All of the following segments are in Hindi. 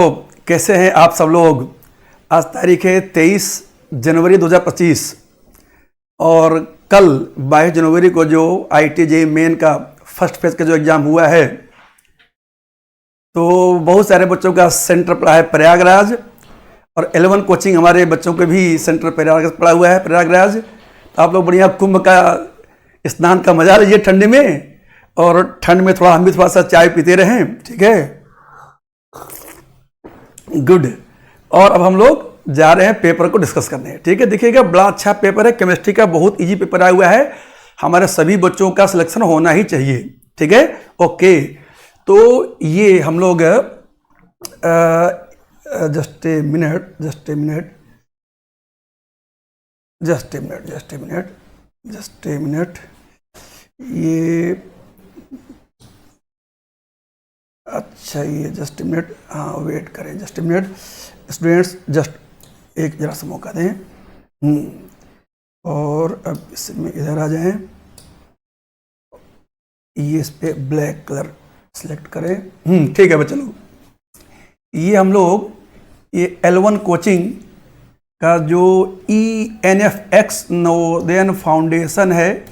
तो कैसे हैं आप सब लोग। आज तारीख है 23 जनवरी 2025 और कल 22 जनवरी को जो IIT मेन का फर्स्ट फेज का जो एग्ज़ाम हुआ है, तो बहुत सारे बच्चों का सेंटर पड़ा है प्रयागराज और 11 कोचिंग हमारे बच्चों के भी सेंटर प्रयागराज पड़ा हुआ है प्रयागराज। तो आप लोग बढ़िया कुंभ का स्नान का मजा लीजिए ठंड में, और ठंड में थोड़ा हम भी थोड़ा सा चाय पीते रहें, ठीक है, गुड। और अब हम लोग जा रहे हैं पेपर को डिस्कस करने, ठीक है। देखिएगा बड़ा अच्छा पेपर है, केमिस्ट्री का बहुत इजी पेपर आया हुआ है, हमारे सभी बच्चों का सिलेक्शन होना ही चाहिए, ठीक है, ओके। तो ये हम लोग जस्ट ए मिनट ये अच्छा, ये जस्ट ए मिनट, हाँ वेट करें just a minute students, just एक जरा सा मौका दें। और अब इसमें इधर आ जाएं, ये इस पे ब्लैक कलर सेलेक्ट करें, ठीक है बच्चे लोग। ये हम लोग ये L1 कोचिंग का जो ENFX नवोदयन फाउंडेशन है,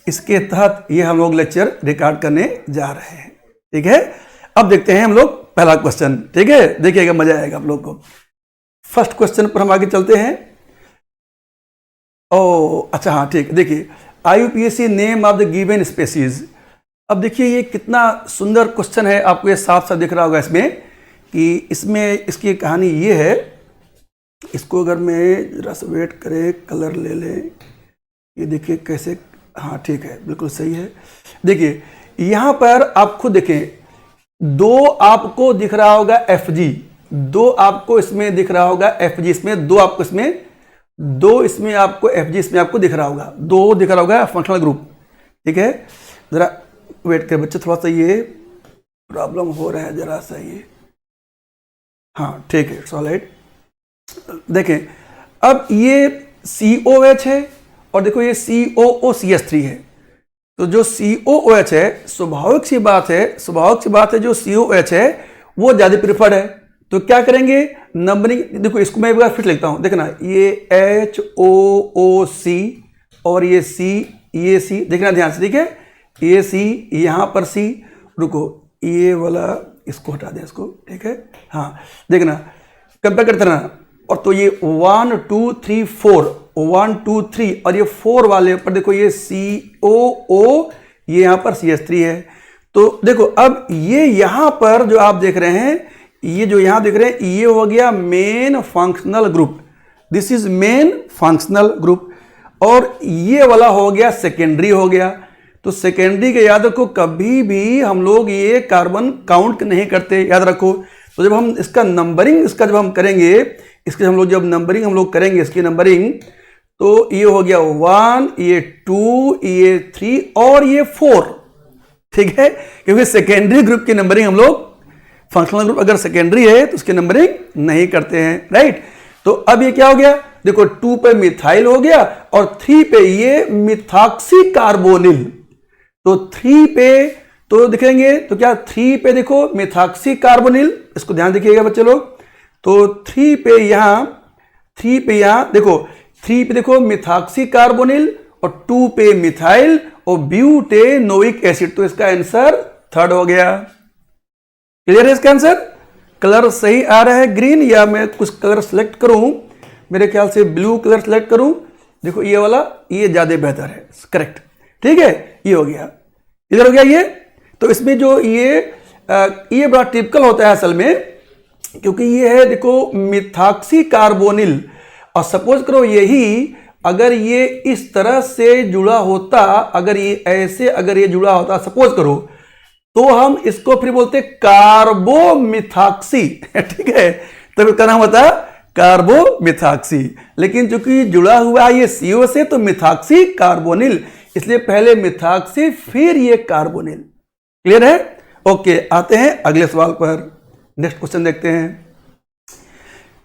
इसके तहत ये हम लोग लेक्चर रिकॉर्ड करने जा रहे हैं, ठीक है। अब देखते हैं हम लोग पहला क्वेश्चन, ठीक है, देखिएगा मजा आएगा आप लोग को। फर्स्ट क्वेश्चन पर हम आगे चलते हैं। ओ अच्छा, हाँ ठीक, देखिए IUPAC name of the given species. अब देखिए ये कितना सुंदर क्वेश्चन है, आपको ये साफ साफ दिख रहा होगा इसमें कि इसमें इसकी कहानी ये है। इसको अगर मैं जरा सा वेट करें, कलर ले लें, ये देखिए कैसे, हाँ ठीक है बिल्कुल सही है। देखिए यहाँ पर आप खुद देखें, दो आपको दिख रहा होगा FG, दो आपको इसमें दिख रहा होगा FG, इसमें दो आपको इसमें, दो इसमें आपको FG इसमें आपको दिख रहा होगा, दो दिख रहा होगा फंक्शनल ग्रुप, ठीक है। जरा वेट करें बच्चे, थोड़ा सा ये प्रॉब्लम हो रहा है जरा सा ये, हाँ ठीक है, इट्स ऑल राइट। देखें अब ये COH है और देखो ये COOCH3 है। तो जो COOH है, स्वाभाविक सी बात है जो COH है वो ज़्यादा प्रिफर्ड है। तो क्या करेंगे, नंबरिंग, देखो इसको मैं एक बार फिर लिखता हूँ, देखना ये HOOC और ये C, ये C, देखना ध्यान से, ठीक है, ये C, यहाँ पर C, रुको ये वाला इसको हटा दें इसको, ठीक है, हाँ देखना कंपेयर करते रहना। और तो ये 1 2 3 4, 1 2 3 और ये 4 वाले पर देखो ये COO, ये यहाँ पर CH3 है। तो देखो अब ये यहाँ पर जो आप देख रहे हैं, ये जो यहाँ देख रहे हैं, ये हो गया main functional group, this is main functional group, और ये वाला हो गया सेकेंडरी हो गया। तो सेकेंडरी के याद रखो, कभी भी हम लोग ये कार्बन काउंट नहीं करते, याद रखो। तो जब हम इसका नंबरिंग, इसका जब हम करेंगे, इसके हम लोग जब नंबरिंग हम लोग करेंगे इसकी नंबरिंग, तो ये हो गया 1, ये 2, ये 3 और ये 4, ठीक है, क्योंकि सेकेंडरी ग्रुप की नंबरिंग हम लोग, फंक्शनल ग्रुप अगर सेकेंडरी है तो उसकी नंबरिंग नहीं करते हैं, राइट। तो अब ये क्या हो गया, देखो 2 पे मिथाइल हो गया और 3 पे ये मिथॉक्सी कार्बोनिल। तो 3 पे तो दिखेंगे, तो क्या 3 पे देखो मिथॉक्सी कार्बोनिल, इसको ध्यान देखिएगा बच्चे लोग। तो 3 पे यहाँ देखो, 3 पे देखो मिथॉक्सी कार्बोनिल और 2 पे मिथाइल और ब्यूटेनोइक एसिड। तो इसका आंसर थर्ड हो गया। क्लियर है इसका आंसर? कलर सही आ रहा है ग्रीन, या मैं कुछ कलर सेलेक्ट करूं, मेरे ख्याल से ब्लू कलर सेलेक्ट करूं, देखो ये वाला, ये ज्यादा बेहतर है, करेक्ट, ठीक है, ये हो गया, इधर हो गया ये। तो इसमें जो ये बड़ा टिपिकल होता है असल में, क्योंकि ये है देखो मिथॉक्सी कार्बोनिल, और सपोज करो यही अगर ये इस तरह से जुड़ा होता, अगर ये ऐसे अगर ये जुड़ा होता सपोज करो, तो हम इसको फिर बोलते कार्बोमिथॉक्सी, ठीक है, तब इसका नाम होता कार्बोमिथॉक्सी। लेकिन चूंकि जुड़ा हुआ ये CO से, तो मिथॉक्सी कार्बोनिल, इसलिए पहले मिथॉक्सी फिर ये कार्बोनिल। क्लियर है? ओके, आते हैं अगले सवाल पर। नेक्स्ट क्वेश्चन देखते हैं।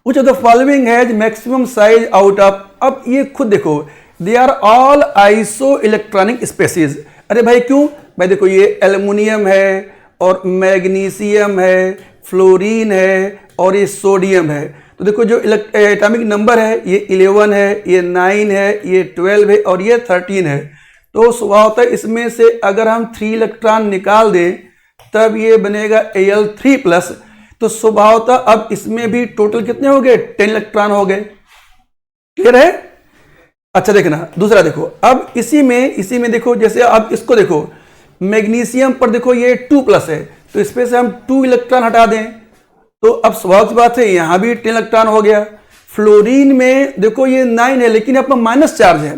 Which of the following has maximum size out of, अब ये खुद देखो, they are all isoelectronic species. अरे भाई क्यों भाई, देखो ये एल्युमिनियम है और मैग्नीशियम है, फ्लोरीन है और ये सोडियम है। तो देखो जो एटॉमिक नंबर है ये 11 है, ये 9 है, ये 12 है और ये 13 है। तो स्वभावतः इसमें से अगर हम 3 इलेक्ट्रॉन निकाल दें तब ये बनेगा Al3+। तो स्वभावतः अब इसमें भी टोटल कितने हो गए? 10 इलेक्ट्रॉन हो गए। क्लियर है? अच्छा देखना दूसरा देखो, अब इसी में देखो, जैसे अब इसको देखो, मैग्नीशियम पर देखो ये 2+ है, तो इसमें से हम 2 इलेक्ट्रॉन हटा दें तो अब स्वाभाविक बात है यहां भी 10 इलेक्ट्रॉन हो गया। फ्लोरीन में देखो ये 9 है लेकिन अपना माइनस चार्ज है,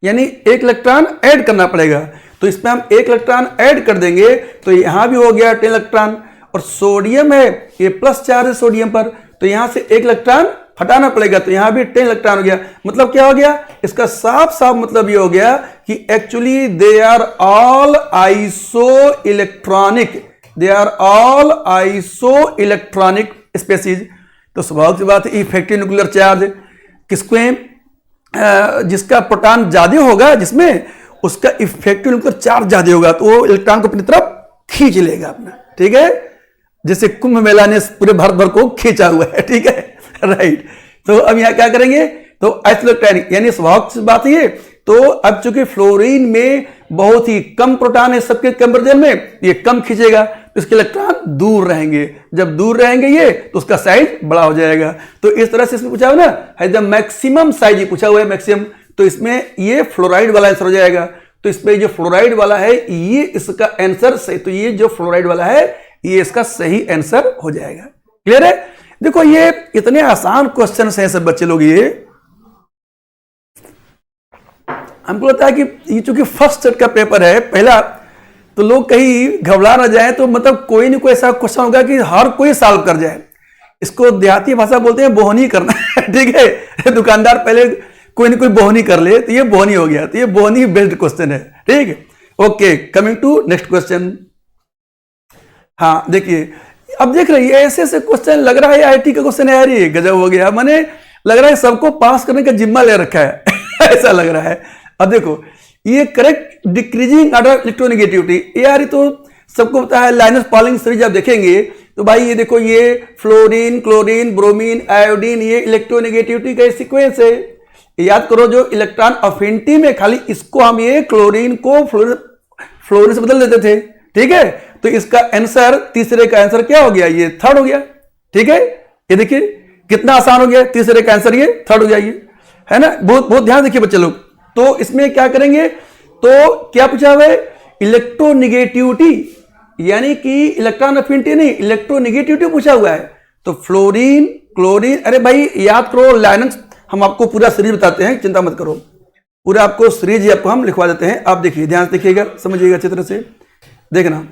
यानी 1 इलेक्ट्रॉन ऐड करना पड़ेगा, तो इसमें हम 1 इलेक्ट्रॉन ऐड कर देंगे तो यहां भी हो गया 10 इलेक्ट्रॉन। और सोडियम है, ये प्लस चार्ज है सोडियम पर, तो यहां से 1 इलेक्ट्रॉन हटाना पड़ेगा, तो यहां भी 10 इलेक्ट्रॉन हो गया। मतलब क्या हो गया? इसका साफ साफ मतलब ये हो गया कि actually they are all isoelectronic, they are all isoelectronic species. तो स्वाभाविक सी बात है इफेक्टिव न्यूक्लियर चार्ज किसको जिसका प्रोटॉन ज्यादा होगा, जिसमें उसका इफेक्टिव न्यूक्लियर चार्ज ज्यादा होगा, तो वो इलेक्ट्रॉन को अपनी तरफ खींच लेगा अपना। ठीक है, जैसे कुंभ मेला ने पूरे भारत भर को खींचा हुआ है। ठीक है, राइट। तो अब यहां क्या करेंगे? तो आइसोइलेक्ट्रॉनिक, यानी स्वाभाविक बात है। तो अब चूंकि फ्लोरीन में बहुत ही कम प्रोटॉन है सबके कंपेरिजन में, ये कम खींचेगा, तो इसके इलेक्ट्रॉन दूर रहेंगे। जब दूर रहेंगे ये तो उसका साइज बड़ा हो जाएगा। तो इस तरह से इसमें पूछा हुआ ना, है द मैक्सिमम साइज, पूछा हुआ है मैक्सिमम, तो इसमें ये फ्लोराइड वाला आंसर हो जाएगा। तो इसमें जो फ्लोराइड वाला है ये इसका आंसर सही, तो ये जो फ्लोराइड वाला है ये इसका सही आंसर हो जाएगा। क्लियर है? देखो ये इतने आसान क्वेश्चन हैं सब बच्चे लोग, ये हमको लगता है कि ये चूंकि फर्स्ट सेट का पेपर है पहला, तो लोग कहीं घबरा ना जाए, तो मतलब कोई नहीं कोई ऐसा क्वेश्चन होगा कि हर कोई सॉल्व कर जाए। इसको देहाती भाषा बोलते हैं बोहनी करना। ठीक है, दुकानदार पहले कोई ना कोई बोहनी कर ले तो ये बोहनी हो गया, तो ये बोहनी बेस्ड क्वेश्चन है। ठीक है, okay, coming to next question. हाँ देखिए, अब देख रही है ऐसे ऐसे क्वेश्चन लग रहा है आईटी का क्वेश्चन है यार, ये गजब हो गया, माने लग रहा है सबको पास करने का जिम्मा ले रखा है। ऐसा लग रहा है। अब देखो ये करेक्ट डिक्रीजिंग ऑर्डर इलेक्ट्रोनेगेटिविटी, यार तो सबको पता है। लाइनस पॉलिंग सीरीज आप देखेंगे तो भाई ये देखो, ये फ्लोरीन, क्लोरीन, ब्रोमीन, आयोडीन, ये इलेक्ट्रोनेगेटिविटी का सीक्वेंस है। याद करो जो इलेक्ट्रॉन अफिनिटी में खाली इसको हम ये क्लोरीन को फ्लोरीन से बदल देते थे। ठीक है, तो इसका आंसर तीसरे का आंसर क्या हो गया? ये थर्ड हो गया। ठीक है, ये देखिए कितना आसान हो गया, तीसरे का आंसर ये थर्ड हो जाइए, है ना। बहुत बहुत ध्यान देखिए बच्चे लोग। तो इसमें क्या करेंगे? तो क्या पूछा हुआ है? इलेक्ट्रोनेगेटिविटी, यानी कि इलेक्ट्रॉन अफिनिटी नहीं, इलेक्ट्रोनेगेटिविटी पूछा हुआ है। तो फ्लोरीन, क्लोरीन, अरे भाई याद करो लाइनस, हम आपको पूरा सीरीज बताते हैं, चिंता मत करो, पूरा आपको सीरीज आपको हम लिखवा देते हैं। आप देखिए, ध्यान से देखिएगा, समझिएगा अच्छी तरह से, देखना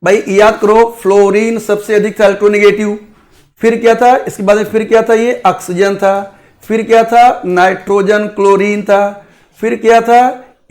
भाई। याद करो फ्लोरीन सबसे अधिक था इलेक्ट्रोनेगेटिव, फिर क्या था इसके बाद में? फिर क्या था? ये ऑक्सीजन था, फिर क्या था? नाइट्रोजन, क्लोरीन था, फिर क्या था?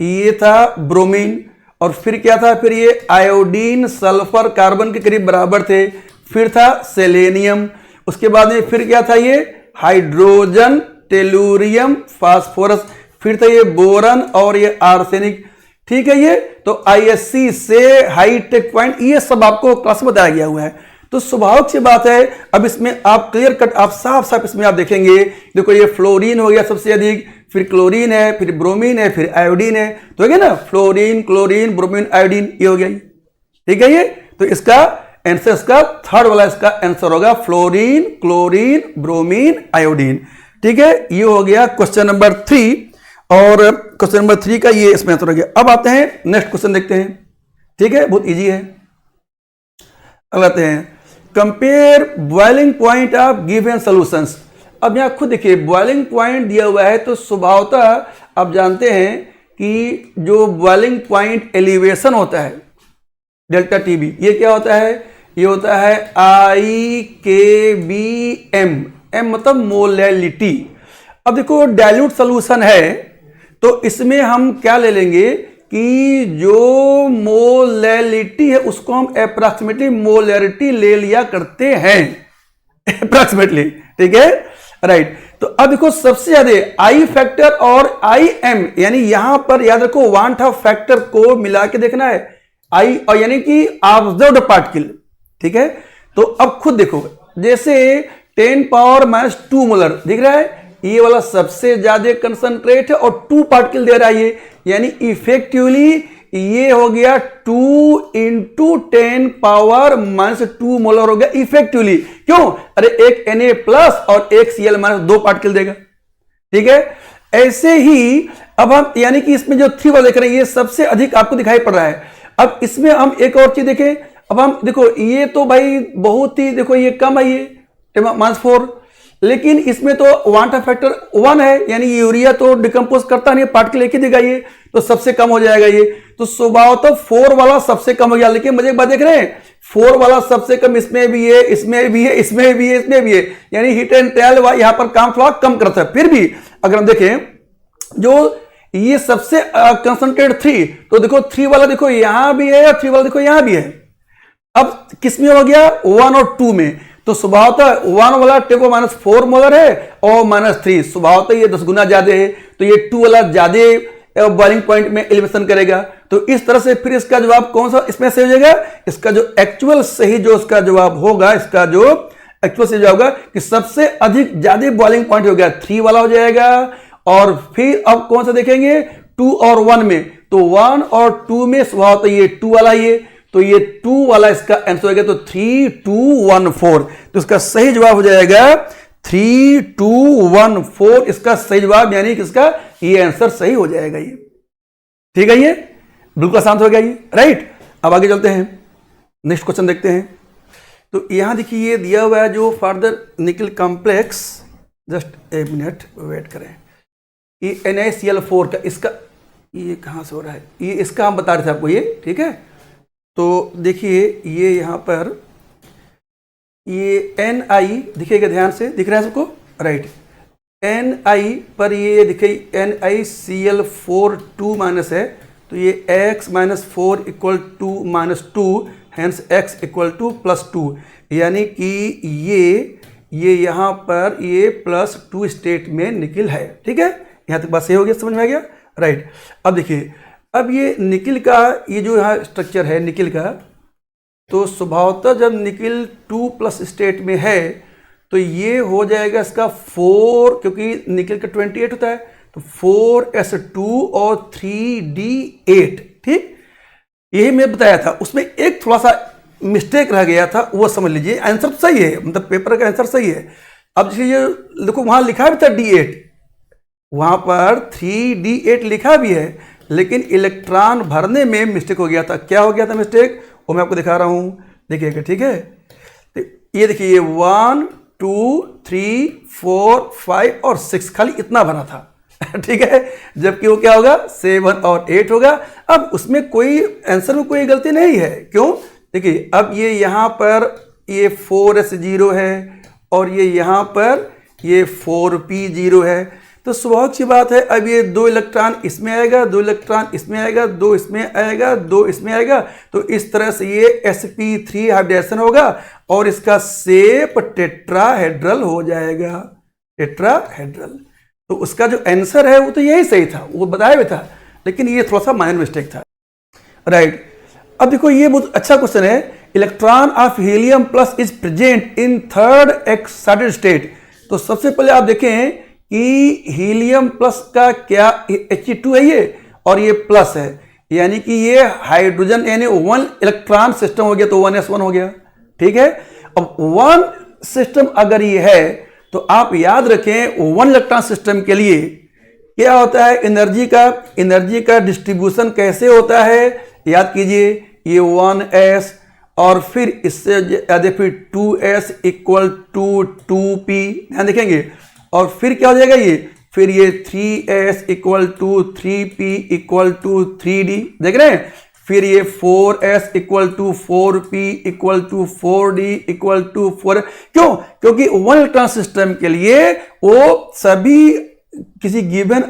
ये था ब्रोमीन, और फिर क्या था? फिर ये आयोडीन, सल्फर, कार्बन के करीब बराबर थे, फिर था सेलेनियम, उसके बाद में फिर क्या था? ये हाइड्रोजन, टेलुरियम, फास्फोरस, फिर था ये बोरन और ये आर्सेनिक। ठीक है, ये तो आईएससी से हाईटेक पॉइंट, ये सब आपको क्लास में बताया गया हुआ है। तो स्वाभाविक सी बात है, अब इसमें आप क्लियर कट, आप साफ साफ इसमें आप देखेंगे, देखो ये फ्लोरीन हो गया सबसे अधिक, फिर क्लोरीन है, फिर ब्रोमीन है, फिर आयोडीन है, तो है ना फ्लोरीन, क्लोरीन, ब्रोमीन, आयोडीन, ये हो गया। ठीक है, ये तो इसका आंसर, इसका थर्ड वाला इसका आंसर होगा फ्लोरीन, क्लोरीन, ब्रोमीन, आयोडीन। ठीक है, ये हो गया क्वेश्चन नंबर 3, और क्वेश्चन नंबर 3 का ये इसमें आंसर हो गया। अब आते हैं नेक्स्ट क्वेश्चन देखते हैं। ठीक है, बहुत इजी है। अब आते हैं compare boiling point of given solutions. अब यहां खुद देखिए बॉइलिंग पॉइंट दिया हुआ है, तो स्वभावतः आप जानते हैं कि जो बॉइलिंग पॉइंट एलिवेशन होता है डेल्टा टीबी, ये क्या होता है? ये होता है IKBM, M मतलब मोलैलिटी। अब देखो डाइल्यूट सॉल्यूशन है, तो इसमें हम क्या ले लेंगे कि जो मोलैलिटी है उसको हम अप्रॉक्सीमेटली मोलैरिटी ले लिया करते हैं, अप्रॉक्सीमेटली। ठीक है, राइट। तो अब देखो सबसे ज्यादा आई फैक्टर और IM, यानी यहां पर याद रखो वांट ऑफ फैक्टर को मिला के देखना है, आई और यानी कि ऑब्जर्व्ड पार्टिकल। ठीक है, तो अब खुद देखो, जैसे 10⁻² मोलर दिख रहा है, ये वाला सबसे ज्यादा कंसंट्रेट है और 2 पार्टिकल दे रहा है ये, यानी इफेक्टिवली ये हो गया 2 × 10⁻² मोलर हो गया इफेक्टिवली। क्यों? अरे एक Na+ और एक Cl- 2 पार्टिकल देगा। ठीक है, ऐसे ही अब हम यानी कि इसमें जो 3 वाला देख रहे हैं ये सबसे अधिक आपको दिखाई पड़ रहा है। अब इसमें हम एक और चीज देखें, अब हम देखो ये तो भाई बहुत ही देखो ये कम है, ये -4, लेकिन इसमें तो क्वांटम फैक्टर 1 है, यानी यूरिया तो डिकम्पोज करता नहीं, पार्टिकल एक ही देगा, ये तो सबसे कम हो जाएगा ये। तो स्वभावतः 4 वाला सबसे कम हो गया। लेकिन मुझे एक बात देख रहे हैं, 4 वाला सबसे कम इसमें भी है, इसमें भी है, इसमें भी है, इसमें भी है, यानी हीट एंड ट्रायल यहां पर काम थोड़ा कम करता है। फिर भी अगर हम देखें जो ये सबसे कंसंट्रेट 3, तो देखो 3 वाला देखो यहां भी है और 3 वाला देखो यहां भी है। अब किसमें हो गया? 1 और 2 में। तो स्वभावतः 1 वाला 10⁻4 मोलर है और -3, स्वभावतः ये 10 गुना ज्यादा है, तो ये 2 वाला ज्यादा बॉइलिंग पॉइंट में एलिवेशन करेगा। तो इस तरह से फिर इसका जवाब कौन सा इसमें से हो जाएगा? इसका जो एक्चुअल सही जो इसका जवाब होगा, इसका जो एक्चुअल सही जवाब होगा कि सबसे अधिक ज्यादा बॉइलिंग पॉइंट हो गया 3 वाला हो जाएगा। और फिर अब कौन सा देखेंगे? 2 और 1 में, तो 1 और 2 में स्वभावतः ये 2 वाला, ये तो ये 2 वाला इसका आंसर हो गया, तो 3214। तो इसका सही जवाब हो जाएगा 3214, इसका सही जवाब, यानी कि इसका ये आंसर सही हो जाएगा ये। ठीक है, ये बिल्कुल आसान हो गया ये, राइट। अब आगे चलते हैं, नेक्स्ट क्वेश्चन देखते हैं। तो यहां देखिए ये दिया हुआ है जो फर्दर निकल कॉम्प्लेक्स, जस्ट एक मिनट वेट करें, ये NaCl4 का, इसका ये कहां से हो रहा है, ये इसका हम बता रहे थे आपको ये। ठीक है, तो देखिए ये यहां पर ये Ni दिखेगा, ध्यान से दिख रहा है सबको, राइट। Ni पर ये दिखे NiCl4 2- है, तो ये x - 4 = -2, हेंस x = +2, यानी कि ये यहां पर ये +2 स्टेट में निकल है। ठीक है, यहां तक बात सही हो गया, समझ में आ गया, राइट। अब देखिए, अब ये निकिल का ये जो यहाँ स्ट्रक्चर है निकिल का, तो स्वभावतः जब निकिल 2+ स्टेट में है तो ये हो जाएगा इसका 4, क्योंकि निकिल का 28 होता है, तो 4s2 और 3d8। ठीक, यही मैं बताया था, उसमें एक थोड़ा सा मिस्टेक रह गया था, वो समझ लीजिए। आंसर तो सही है, मतलब पेपर का आंसर सही है। अब ये देखो वहां लिखा भी था d8, वहां पर 3d8 लिखा भी है, लेकिन इलेक्ट्रॉन भरने में मिस्टेक हो गया था। क्या हो गया था मिस्टेक, वो मैं आपको दिखा रहा हूं, देखिएगा। ठीक है, तो ये देखिए ये 1 2 3 4 5 और 6 खाली इतना भरा था। ठीक है, जबकि वो क्या होगा 7 और 8 होगा। अब उसमें कोई आंसर में कोई गलती नहीं है, क्यों? देखिए अब ये यहां पर ये 4s0 है और ये यहां पर ये 4p0 है, तो स्वाभाविक सी बात है। अब ये 2 इलेक्ट्रॉन इसमें आएगा, 2 इलेक्ट्रॉन इसमें आएगा, 2 इसमें आएगा, 2 इसमें आएगा, तो इस तरह से ये sp3 हाइब्रिडेशन होगा और इसका शेप टेट्राहेड्रल हो जाएगा, टेट्राहेड्रल। तो उसका जो आंसर है वो तो यही सही था, वो बताया भी था, लेकिन ये थोड़ा सा माइनर मिस्टेक था, राइट। अब देखो ये बहुत अच्छा क्वेश्चन है, electron of helium plus is present in 3rd excited state. तो सबसे पहले आप देखें कि हीलियम प्लस का क्या He2 है ये, और ये प्लस है, यानी कि ये हाइड्रोजन यानी 1 इलेक्ट्रॉन सिस्टम हो गया, तो 1s1 हो गया। ठीक है, अब 1 सिस्टम अगर ये है तो आप याद रखें 1 इलेक्ट्रॉन सिस्टम के लिए क्या होता है, एनर्जी का डिस्ट्रीब्यूशन कैसे होता है, याद कीजिए। ये 1s और फिर इससे ज्यादा फिर 2s = 2p, ध्यान देखेंगे, और फिर क्या हो जाएगा ये, फिर ये 3s = 3p = 3d, देख रहे हैं। फिर ये 4s = 4p = 4d = 4। क्यों? क्योंकि 1 इलेक्ट्रॉन सिस्टम के लिए वो सभी किसी गिवन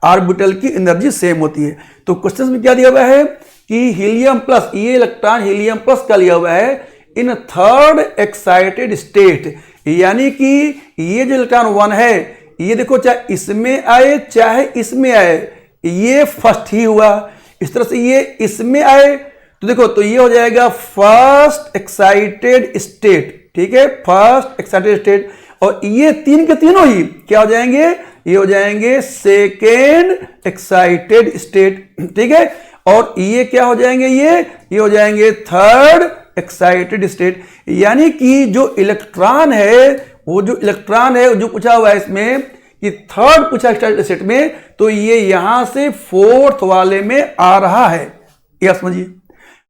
ऑर्बिटल की एनर्जी सेम होती है। तो क्वेश्चन में क्या दिया हुआ है कि हीलियम प्लस, ये इलेक्ट्रॉन हीलियम प्लस का लिया हुआ है इन 3rd एक्साइटेड स्टेट, यानी कि ये जो इलेक्ट्रॉन 1 है, ये देखो चाहे इसमें आए चाहे इसमें आए, ये फर्स्ट ही हुआ। इस तरह से ये इसमें आए तो देखो, तो ये हो जाएगा फर्स्ट एक्साइटेड स्टेट, ठीक है, फर्स्ट एक्साइटेड स्टेट। और ये तीन के तीनों ही क्या हो जाएंगे, ये हो जाएंगे सेकेंड एक्साइटेड स्टेट, ठीक है। और ये क्या हो जाएंगे, ये हो जाएंगे थर्ड एक्साइटेड स्टेट। यानी कि जो इलेक्ट्रॉन है, वो जो इलेक्ट्रॉन है जो पूछा हुआ है इसमें कि थर्ड पूछा एक्साइटेड स्टेट में, तो ये यहां से फोर्थ वाले में आ रहा है, यह समझिए।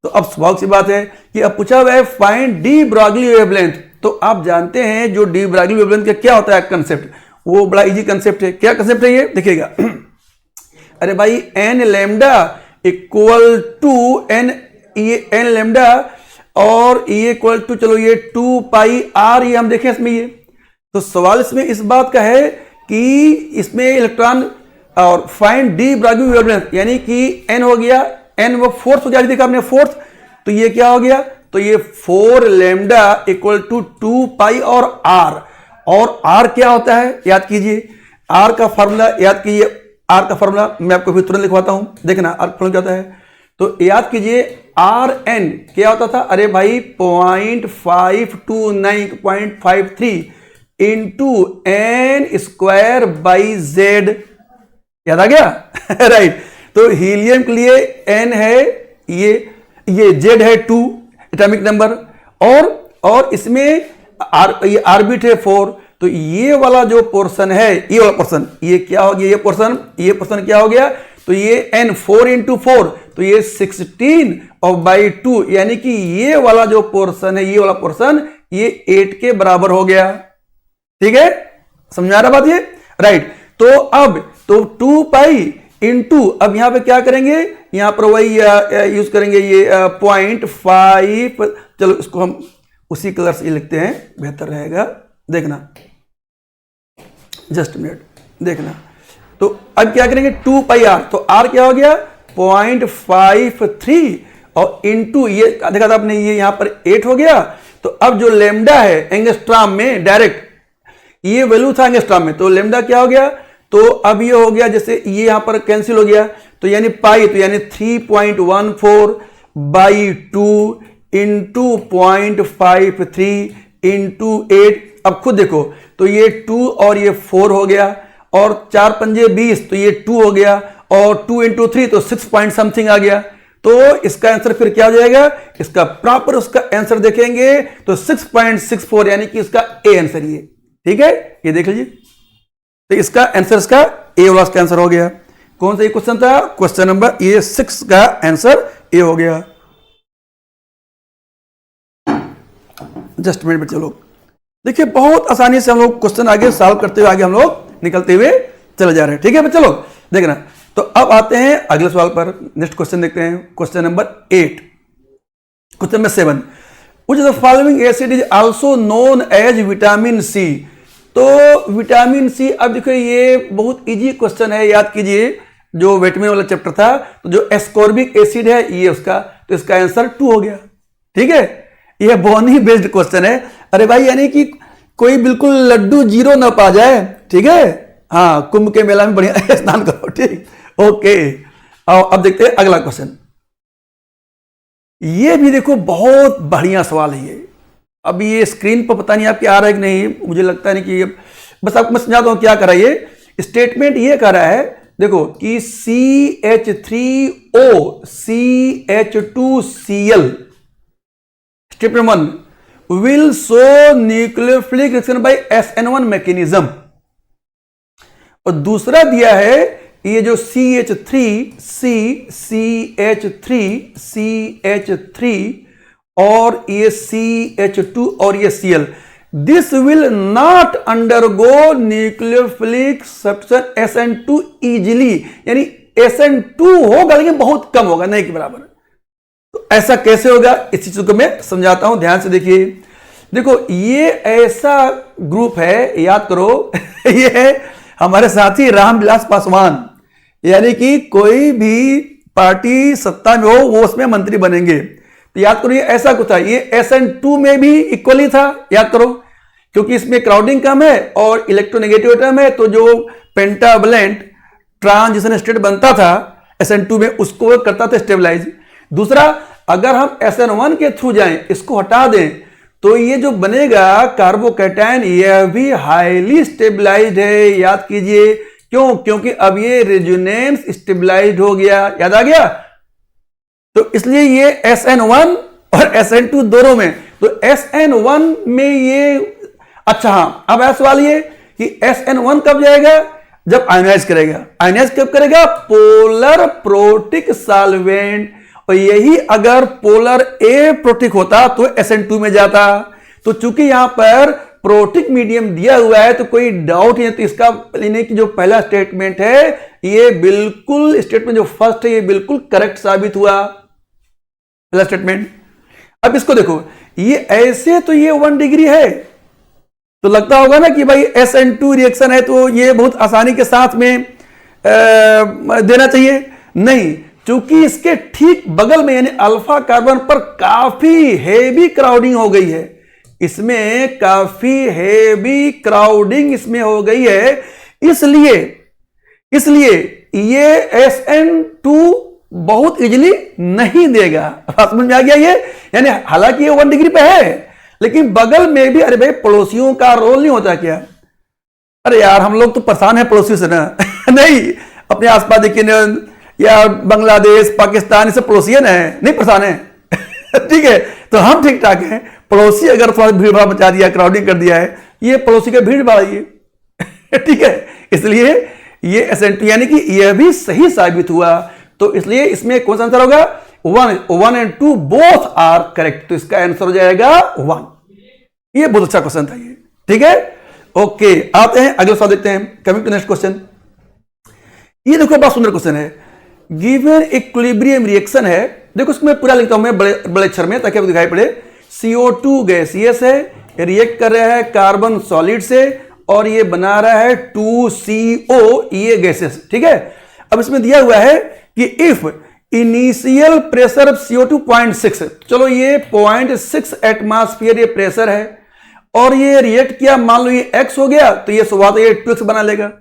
तो अब स्वाभाविक सी बात है कि अब पूछा हुआ है फाइंड डी ब्रॉगली वेवलेंथ। तो आप जानते हैं जो डी ब्रॉगली वेवलेंथ का क्या होता है कंसेप्ट, वो बड़ा इजी कंसेप्ट है। क्या कंसेप्ट है ये, देखिएगा। अरे भाई n lambda equal to n, ये एन लैम्डा और ये इक्वल टू, चलो ये 2 पाई आर, ये हम देखें इसमें। ये तो सवाल इसमें इस बात का है कि इसमें इलेक्ट्रॉन और फाइंड डी ब्रॉगली वेवलेंथ, यानी कि एन हो गया, एन वो फोर्थ हो गया, देखा आपने फोर्थ, तो ये क्या हो गया, तो ये 4 लैम्डा इक्वल टू 2 पाई और आर क्या होता है याद कीजिए, आर का फार्मूला याद कीजिए, आर का फार्मूला मैं आपको फिर तुरंत लिखवाता हूं, देखना आर फार्मूला क्या होता है। तो याद कीजिए आर एन क्या होता था, अरे भाई 0.529.53 into n square by z, याद आ गया राइट। तो हीलियम के लिए एन है ये जेड है 2 एटॉमिक नंबर, और इसमें ये आरबिट है 4। तो ये वाला जो पोर्शन है, ये वाला पोर्शन, ये क्या हो गया, ये पोर्शन क्या हो गया, तो ये n 4 इंटू 4, तो ये 16 और बाई 2, यानी कि ये वाला जो पोर्शन है, ये वाला पोर्शन ये 8 के बराबर हो गया, ठीक है, समझा रहा बात ये, राइट। तो अब तो 2 पाई इंटू, अब यहां पे क्या करेंगे, यहां पर वही यूज करेंगे ये 0.5, चलो इसको हम उसी कलर से लिखते हैं, बेहतर रहेगा, देखना जस्ट मिनट, देखना। तो अब क्या करेंगे 2 पाई आर, तो आर क्या हो गया 0.53 और इंटू ये देखा था आपने, ये यहां पर 8 हो गया। तो अब जो लेमडा है एंगस्ट्रॉम में, डायरेक्ट ये वैल्यू था एंगस्ट्रॉम में, तो लेमडा क्या हो गया, तो अब ये हो गया, जैसे ये यहां पर कैंसिल हो गया, तो यानी पाई, तो यानी 3.14 बाई 2 इंटू 0.53 इंटू 8। अब खुद देखो, तो ये 2 और ये 4 हो गया, और 4 पंजे 20, तो ये 2 हो गया, और 2 इंटू 3 तो 6 पॉइंट समथिंग आ गया। तो इसका आंसर फिर क्या हो जाएगा, इसका प्रॉपर उसका आंसर देखेंगे तो 6.64, यानी कि इसका ए आंसर ये, ठीक है, ये देख लीजिए। तो इसका आंसर, इसका ए वाला इसका आंसर हो गया। कौन सा ये क्वेश्चन था, क्वेश्चन नंबर ये 6 का आंसर ए हो गया। जस्ट मिनट में चलो, देखिए बहुत आसानी से हम लोग क्वेश्चन आगे सॉल्व करते हुए आगे हम लोग निकलते हुए चले जा रहे हैं, ठीक है, चलो देखना। तो अब आते हैं अगले सवाल पर, नेक्स्ट क्वेश्चन देखते हैं, question number 8, question number 7, which of the following acid is also known as vitamin C. तो विटामिन सी, अब देखो ये बहुत इजी क्वेश्चन है, याद कीजिए जो विटामिन वाला चैप्टर था, तो जो एस्कॉर्बिक एसिड है ये उसका, तो इसका आंसर 2 हो गया, ठीक है। ये बोनी बेस्ड क्वेश्चन है, अरे भाई यानी कि कोई बिल्कुल लड्डू जीरो ना पा जाए, ठीक है, हाँ, कुंभ के मेला में बढ़िया स्नान करो, ठीक, ओके। अब देखते हैं अगला क्वेश्चन, ये भी देखो बहुत बढ़िया सवाल है ये। अब ये स्क्रीन पर पता नहीं आपके आ रहा है कि नहीं, मुझे लगता नहीं कि, बस आपको मैं समझाता हूं क्या कर रहा है ये स्टेटमेंट, ये कर रहा है देखो कि CH3O CH2Cl statement 1 will show nucleophilic reaction by SN1 mechanism, और दूसरा दिया है ये जो CH3 और ये CH2 और ये Cl, this will not undergo nucleophilic substance SN2 easily, यानी SN2 होगा लेकिन बहुत कम होगा, नहीं के बराबर। तो ऐसा कैसे होगा, इस चीज को मैं समझाता हूं, ध्यान से देखिए। देखो ये ऐसा ग्रुप है, याद करो ये है हमारे साथी रामविलास पासवान, यानी कि कोई भी पार्टी सत्ता में हो वो उसमें मंत्री बनेंगे। तो याद करो ये ऐसा कुछ था, ये SN2 में भी इक्वली था, याद करो, क्योंकि इसमें क्राउडिंग कम है और इलेक्ट्रोनेगेटिव एटम है, तो जो पेंटावलेंट ट्रांजिशन स्टेट बनता था SN2 में, उसको करता था स्टेबलाइज। दूसरा अगर हम SN1 के थ्रू जाएं, इसको हटा दें, तो ये जो बनेगा कार्बोकैटायन, यह भी हाईली स्टेबलाइज्ड है। याद कीजिए, क्यों? क्योंकि अब ये रेजोनेंस स्टेबलाइज्ड हो गया। याद आ गया? तो इसलिए ये SN1 और SN2 दोनों में, तो SN1 में ये, अच्छा हाँ, अब ऐसा सवाल ये कि SN1 कब जाएगा? जब आयोनाइज करेगा। आयोनाइज कब करेगा? Polar protic solvent. और यही अगर पोलर ए प्रोटिक होता तो SN2 में जाता। तो चूंकि यहां पर प्रोटिक मीडियम दिया हुआ है तो कोई डाउट नहीं है, तो इसका लेने की जो पहला स्टेटमेंट है, ये बिल्कुल स्टेटमेंट जो फर्स्ट है, ये बिल्कुल करेक्ट साबित हुआ, पहला स्टेटमेंट। अब इसको देखो, ये ऐसे तो ये 1 डिग्री है, तो लगता होगा ना कि भाई SN2 रिएक्शन है तो ये बहुत आसानी के साथ में देना चाहिए। नहीं, चूंकि इसके ठीक बगल में यानी अल्फा कार्बन पर काफी हेवी क्राउडिंग हो गई है, इसमें काफी हेवी क्राउडिंग इसमें हो गई है, इसलिए ये SN2 बहुत इजीली नहीं देगा। समझ में आ गया ये? यानी हालांकि ये 1 डिग्री पे है, लेकिन बगल में भी, अरे भाई पड़ोसियों का रोल नहीं होता क्या? अरे यार हम लोग तो परेशान है पड़ोसियों से ना नहीं, अपने आसपास देखिए या बांग्लादेश, पाकिस्तान, सब पड़ोसी है ना, नहीं परेशान है ठीक है, तो हम ठीक ठाक हैं। पड़ोसी अगर थोड़ा भीड़ भाड़ मचा दिया, क्राउडिंग कर दिया है, ये पड़ोसी का भीड़ बढ़ाइए ठीक है, इसलिए ये SN2 यानी कि यह भी सही साबित हुआ। तो इसलिए इसमें कौन सा आंसर होगा? 1 एंड 2 बोथ आर करेक्ट। तो इसका आंसर हो जाएगा 1। ये बहुत अच्छा क्वेश्चन था ये, ठीक है। ओके, आते हैं अगले सवाल देखते हैं। Coming to next question. ये देखो बहुत सुंदर क्वेश्चन है। गिवन इक्विलिब्रियम रिएक्शन है, देखो इसको मैं पूरा लिखता हूं मैं बड़े अक्षर में ताकि आपको दिखाई पड़े। CO2 गैसियस है, रिएक्ट कर रहा है कार्बन सॉलिड से, और ये बना रहा है 2CO, ये गैसेस, ठीक है। अब इसमें दिया हुआ है कि इफ इनिशियल प्रेशर CO2 0.6, चलो ये 0.6 एटमॉस्फेयर ये प्रेशर है, और ये रिएक्ट किया, मान लो ये x हो गया, तो ये स्वाभाविक ये 2x बना लेगा,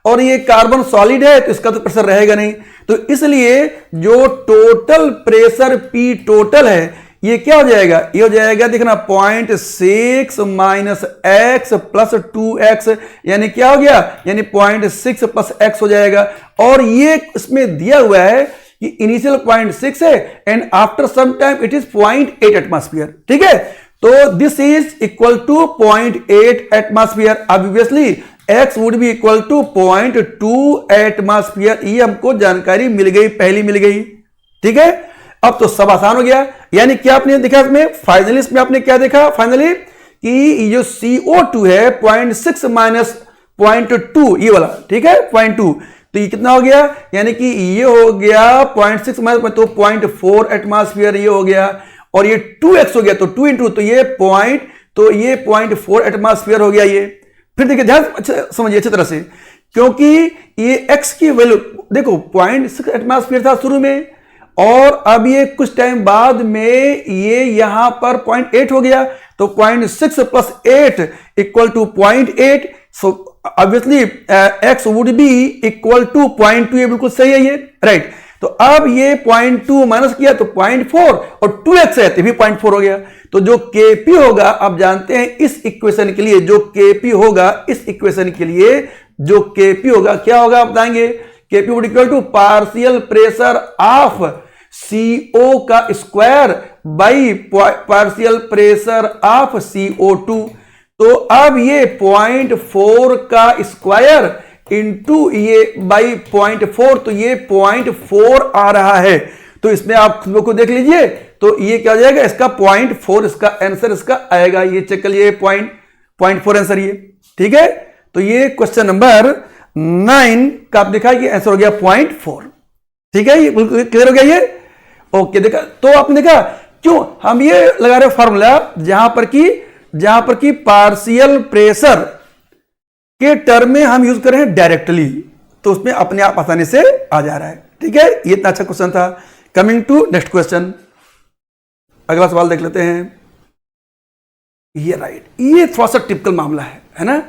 और ये कार्बन सॉलिड है तो इसका तो प्रेशर रहेगा नहीं। तो इसलिए जो टोटल प्रेशर P टोटल है, ये क्या हो जाएगा? ये हो जाएगा, देखना 0.6 माइनस x प्लस 2x, यानी क्या हो गया? यानी 0.6 प्लस x हो जाएगा। और ये इसमें दिया हुआ है कि इनिशियल 0.6 है and after some time it is 0.8 atmosphere, ठीक है। तो this is equal to 0.8 atmosphere. Obviously x would be equal to 0.2 atmosphere. ये हमको जानकारी मिल गई, पहली मिल गई, ठीक है। अब तो सब आसान हो गया। यानी क्या आपने देखा इसमें? फाइनली इसमें आपने क्या देखा? फाइनली कि जो CO2 है 0.6 माइनस 0.2, ये वाला, ठीक है, 0.2, तो ये कितना हो गया? यानी कि ये हो गया 0.6 माइनस, तो 0.4 एटमॉस्फेयर ये हो गया, और ये 2x हो गया, तो 2 इंटू, तो ये 0.4 एटमॉस्फेयर हो गया ये। फिर देखिए ध्यान अच्छा समझिए अच्छी तरह से, क्योंकि ये x की वैल्यू देखो 0.6 एटमॉस्फेयर था शुरू में, और अब ये कुछ टाइम बाद में ये यहां पर 0.8 हो गया, तो 0.6 plus 8 equal to 0.8। So obviously x would be equal to 0.2, ये बिल्कुल सही है ये, राइट। तो अब ये 0.2 माइनस किया तो 0.4, और 2x है तो भी 0.4 हो गया। तो जो Kp होगा, आप जानते हैं इस इक्वेशन के लिए जो Kp होगा, इस इक्वेशन के लिए जो Kp होगा क्या होगा आप बताएंगे? Kp would equal to partial pressure of CO का square by partial pressure of CO2। तो अब ये 0.4 का स्क्वायर इंटू ये बाई 0.4, तो ये 0.4 आ रहा है। तो इसमें आप खुद को देख लीजिए, तो ये क्या हो जाएगा? इसका 0.4 इसका आंसर इसका आएगा। ये चेक कर लिए 0.4 आंसर ये, ठीक है। तो ये क्वेश्चन नंबर 9 का आप देखा कि आंसर हो गया 0.4, ठीक है। ये बिल्कुल क्लियर हो गया ये, ओके। देखा तो आपने देखा क्यों हम ये लगा रहे फॉर्मूला जहां पर की पार्शियल प्रेशर के टर्म में हम यूज कर रहे हैं डायरेक्टली, तो उसमें अपने आप आसानी से आ जा रहा है, ठीक है। ये इतना अच्छा क्वेश्चन था। कमिंग टू नेक्स्ट क्वेश्चन, अगला सवाल देख लेते हैं। ये राइट, ये थोड़ा सा टिपिकल मामला है ना।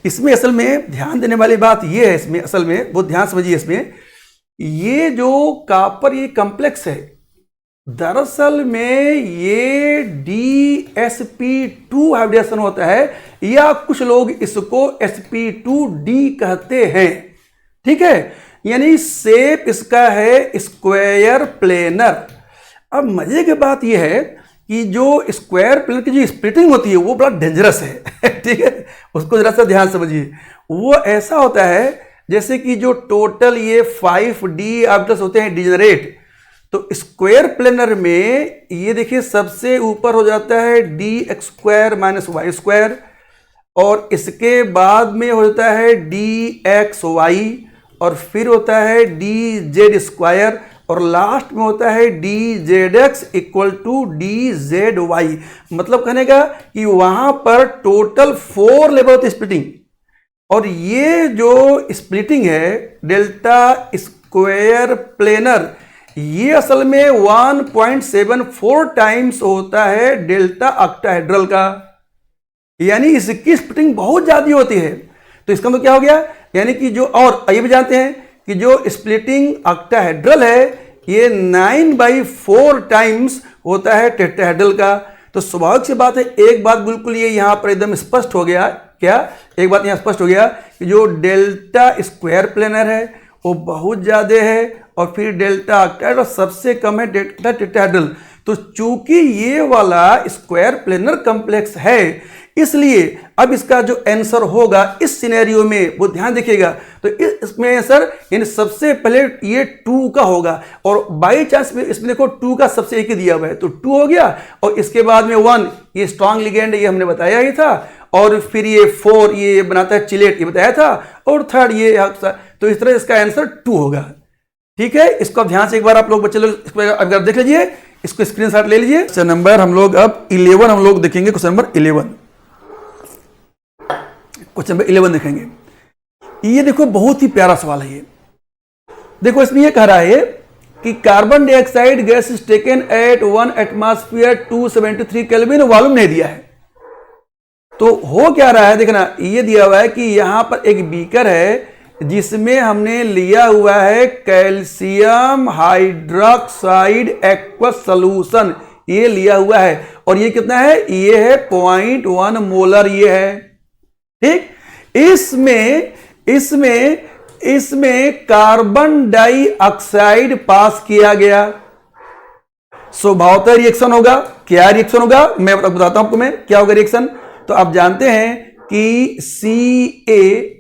इसमें असल में ध्यान देने वाली बात ये है, इसमें असल में बहुत ध्यान समझिए। इसमें ये जो कॉपर ये कॉम्प्लेक्स है, दरअसल में ये DsP2 हाइब्रिडेशन होता है, या कुछ लोग इसको sp2d कहते हैं। ठीक है, यानी शेप इसका है स्क्वायर प्लेनर। अब मजे की बात यह है कि जो स्क्वायर प्लेनर की जो स्प्लिटिंग होती है वो बड़ा डेंजरस है। ठीक है, उसको जरा सा ध्यान समझिए। वो ऐसा होता है जैसे कि जो टोटल ये 5D ऑब्जेक्ट्स होते हैं डिजेनरेट, तो स्क्वायर प्लेनर में ये देखिए सबसे ऊपर हो जाता है dx² - y², और इसके बाद में होता है dxy, और फिर होता है dz², और लास्ट में होता है dzx = dzy। मतलब कहने का कि वहां पर टोटल 4 लेवल होती है स्प्लिटिंग, और ये जो स्प्लिटिंग है डेल्टा स्क्वायर प्लेनर, ये असल में 1.74 टाइम्स होता है डेल्टा ऑक्टाहेड्रल का, यानी इसकी स्प्लिटिंग बहुत ज्यादा होती है। तो इसका मतलब क्या हो गया, यानी कि जो, और ये भी जानते हैं कि जो स्प्लिटिंग ऑक्टाहेड्रल है ये 9/4 टाइम्स होता है टेट्राहेड्रल का। तो स्वाभाविक सी बात है, एक बात बिल्कुल ये यहां पर एकदम स्पष्ट हो गया, क्या एक बात यहां स्पष्ट हो गया कि जो डेल्टा स्क्वायर प्लेनर है वो बहुत ज्यादा है, और फिर डेल्टा ऑक्टाहेड्रल सबसे कम है डेल्टा टेट्राहेड्रल। तो चूंकि ये वाला स्क्वायर प्लेनर कॉम्प्लेक्स है, इसलिए अब इसका जो आंसर होगा इस सिनेरियो में वो ध्यान देखिएगा, तो इसमें आंसर यानी सबसे पहले ये 2 का होगा, और बाई चांस में इसमें देखो 2 का सबसे एक ही दिया हुआ है तो 2 हो गया, और इसके बाद में 1 ये स्ट्रॉन्ग लिगेंड ये हमने बताया ही था, और फिर ये 4 ये बनाता है चिलेट, ये बताया था, और 3rd ये, तो इस तरह इसका आंसर 2 होगा। ठीक है, इसको ध्यान से एक बार आप लोग बच्चे लोग अगर देख लीजिए, इसको स्क्रीनशॉट ले लीजिए। क्वेश्चन नंबर हम लोग अब 11 हम लोग देखेंगे, क्वेश्चन नंबर 11, क्वेश्चन नंबर 11 देखेंगे। ये देखो बहुत ही प्यारा सवाल है ये। देखो इसमें ये कह रहा है कि carbon dioxide gas is taken at 1 atmosphere 273 kelvin, volume नहीं दिया है। तो हो क्या रहा है देखना, ये दिया हुआ है कि यहां पर एक बीकर है जिसमें हमने लिया हुआ है कैल्शियम हाइड्रोक्साइड एक्वस सॉल्यूशन, ये लिया हुआ है, और ये कितना है, ये है 0.1 मोलर ये है। ठीक, इसमें कार्बन डाइऑक्साइड पास किया गया, स्वभावतः रिएक्शन होगा। क्या रिएक्शन होगा मैं बताता हूं आपको, मैं क्या होगा रिएक्शन। तो आप जानते हैं कि CaOH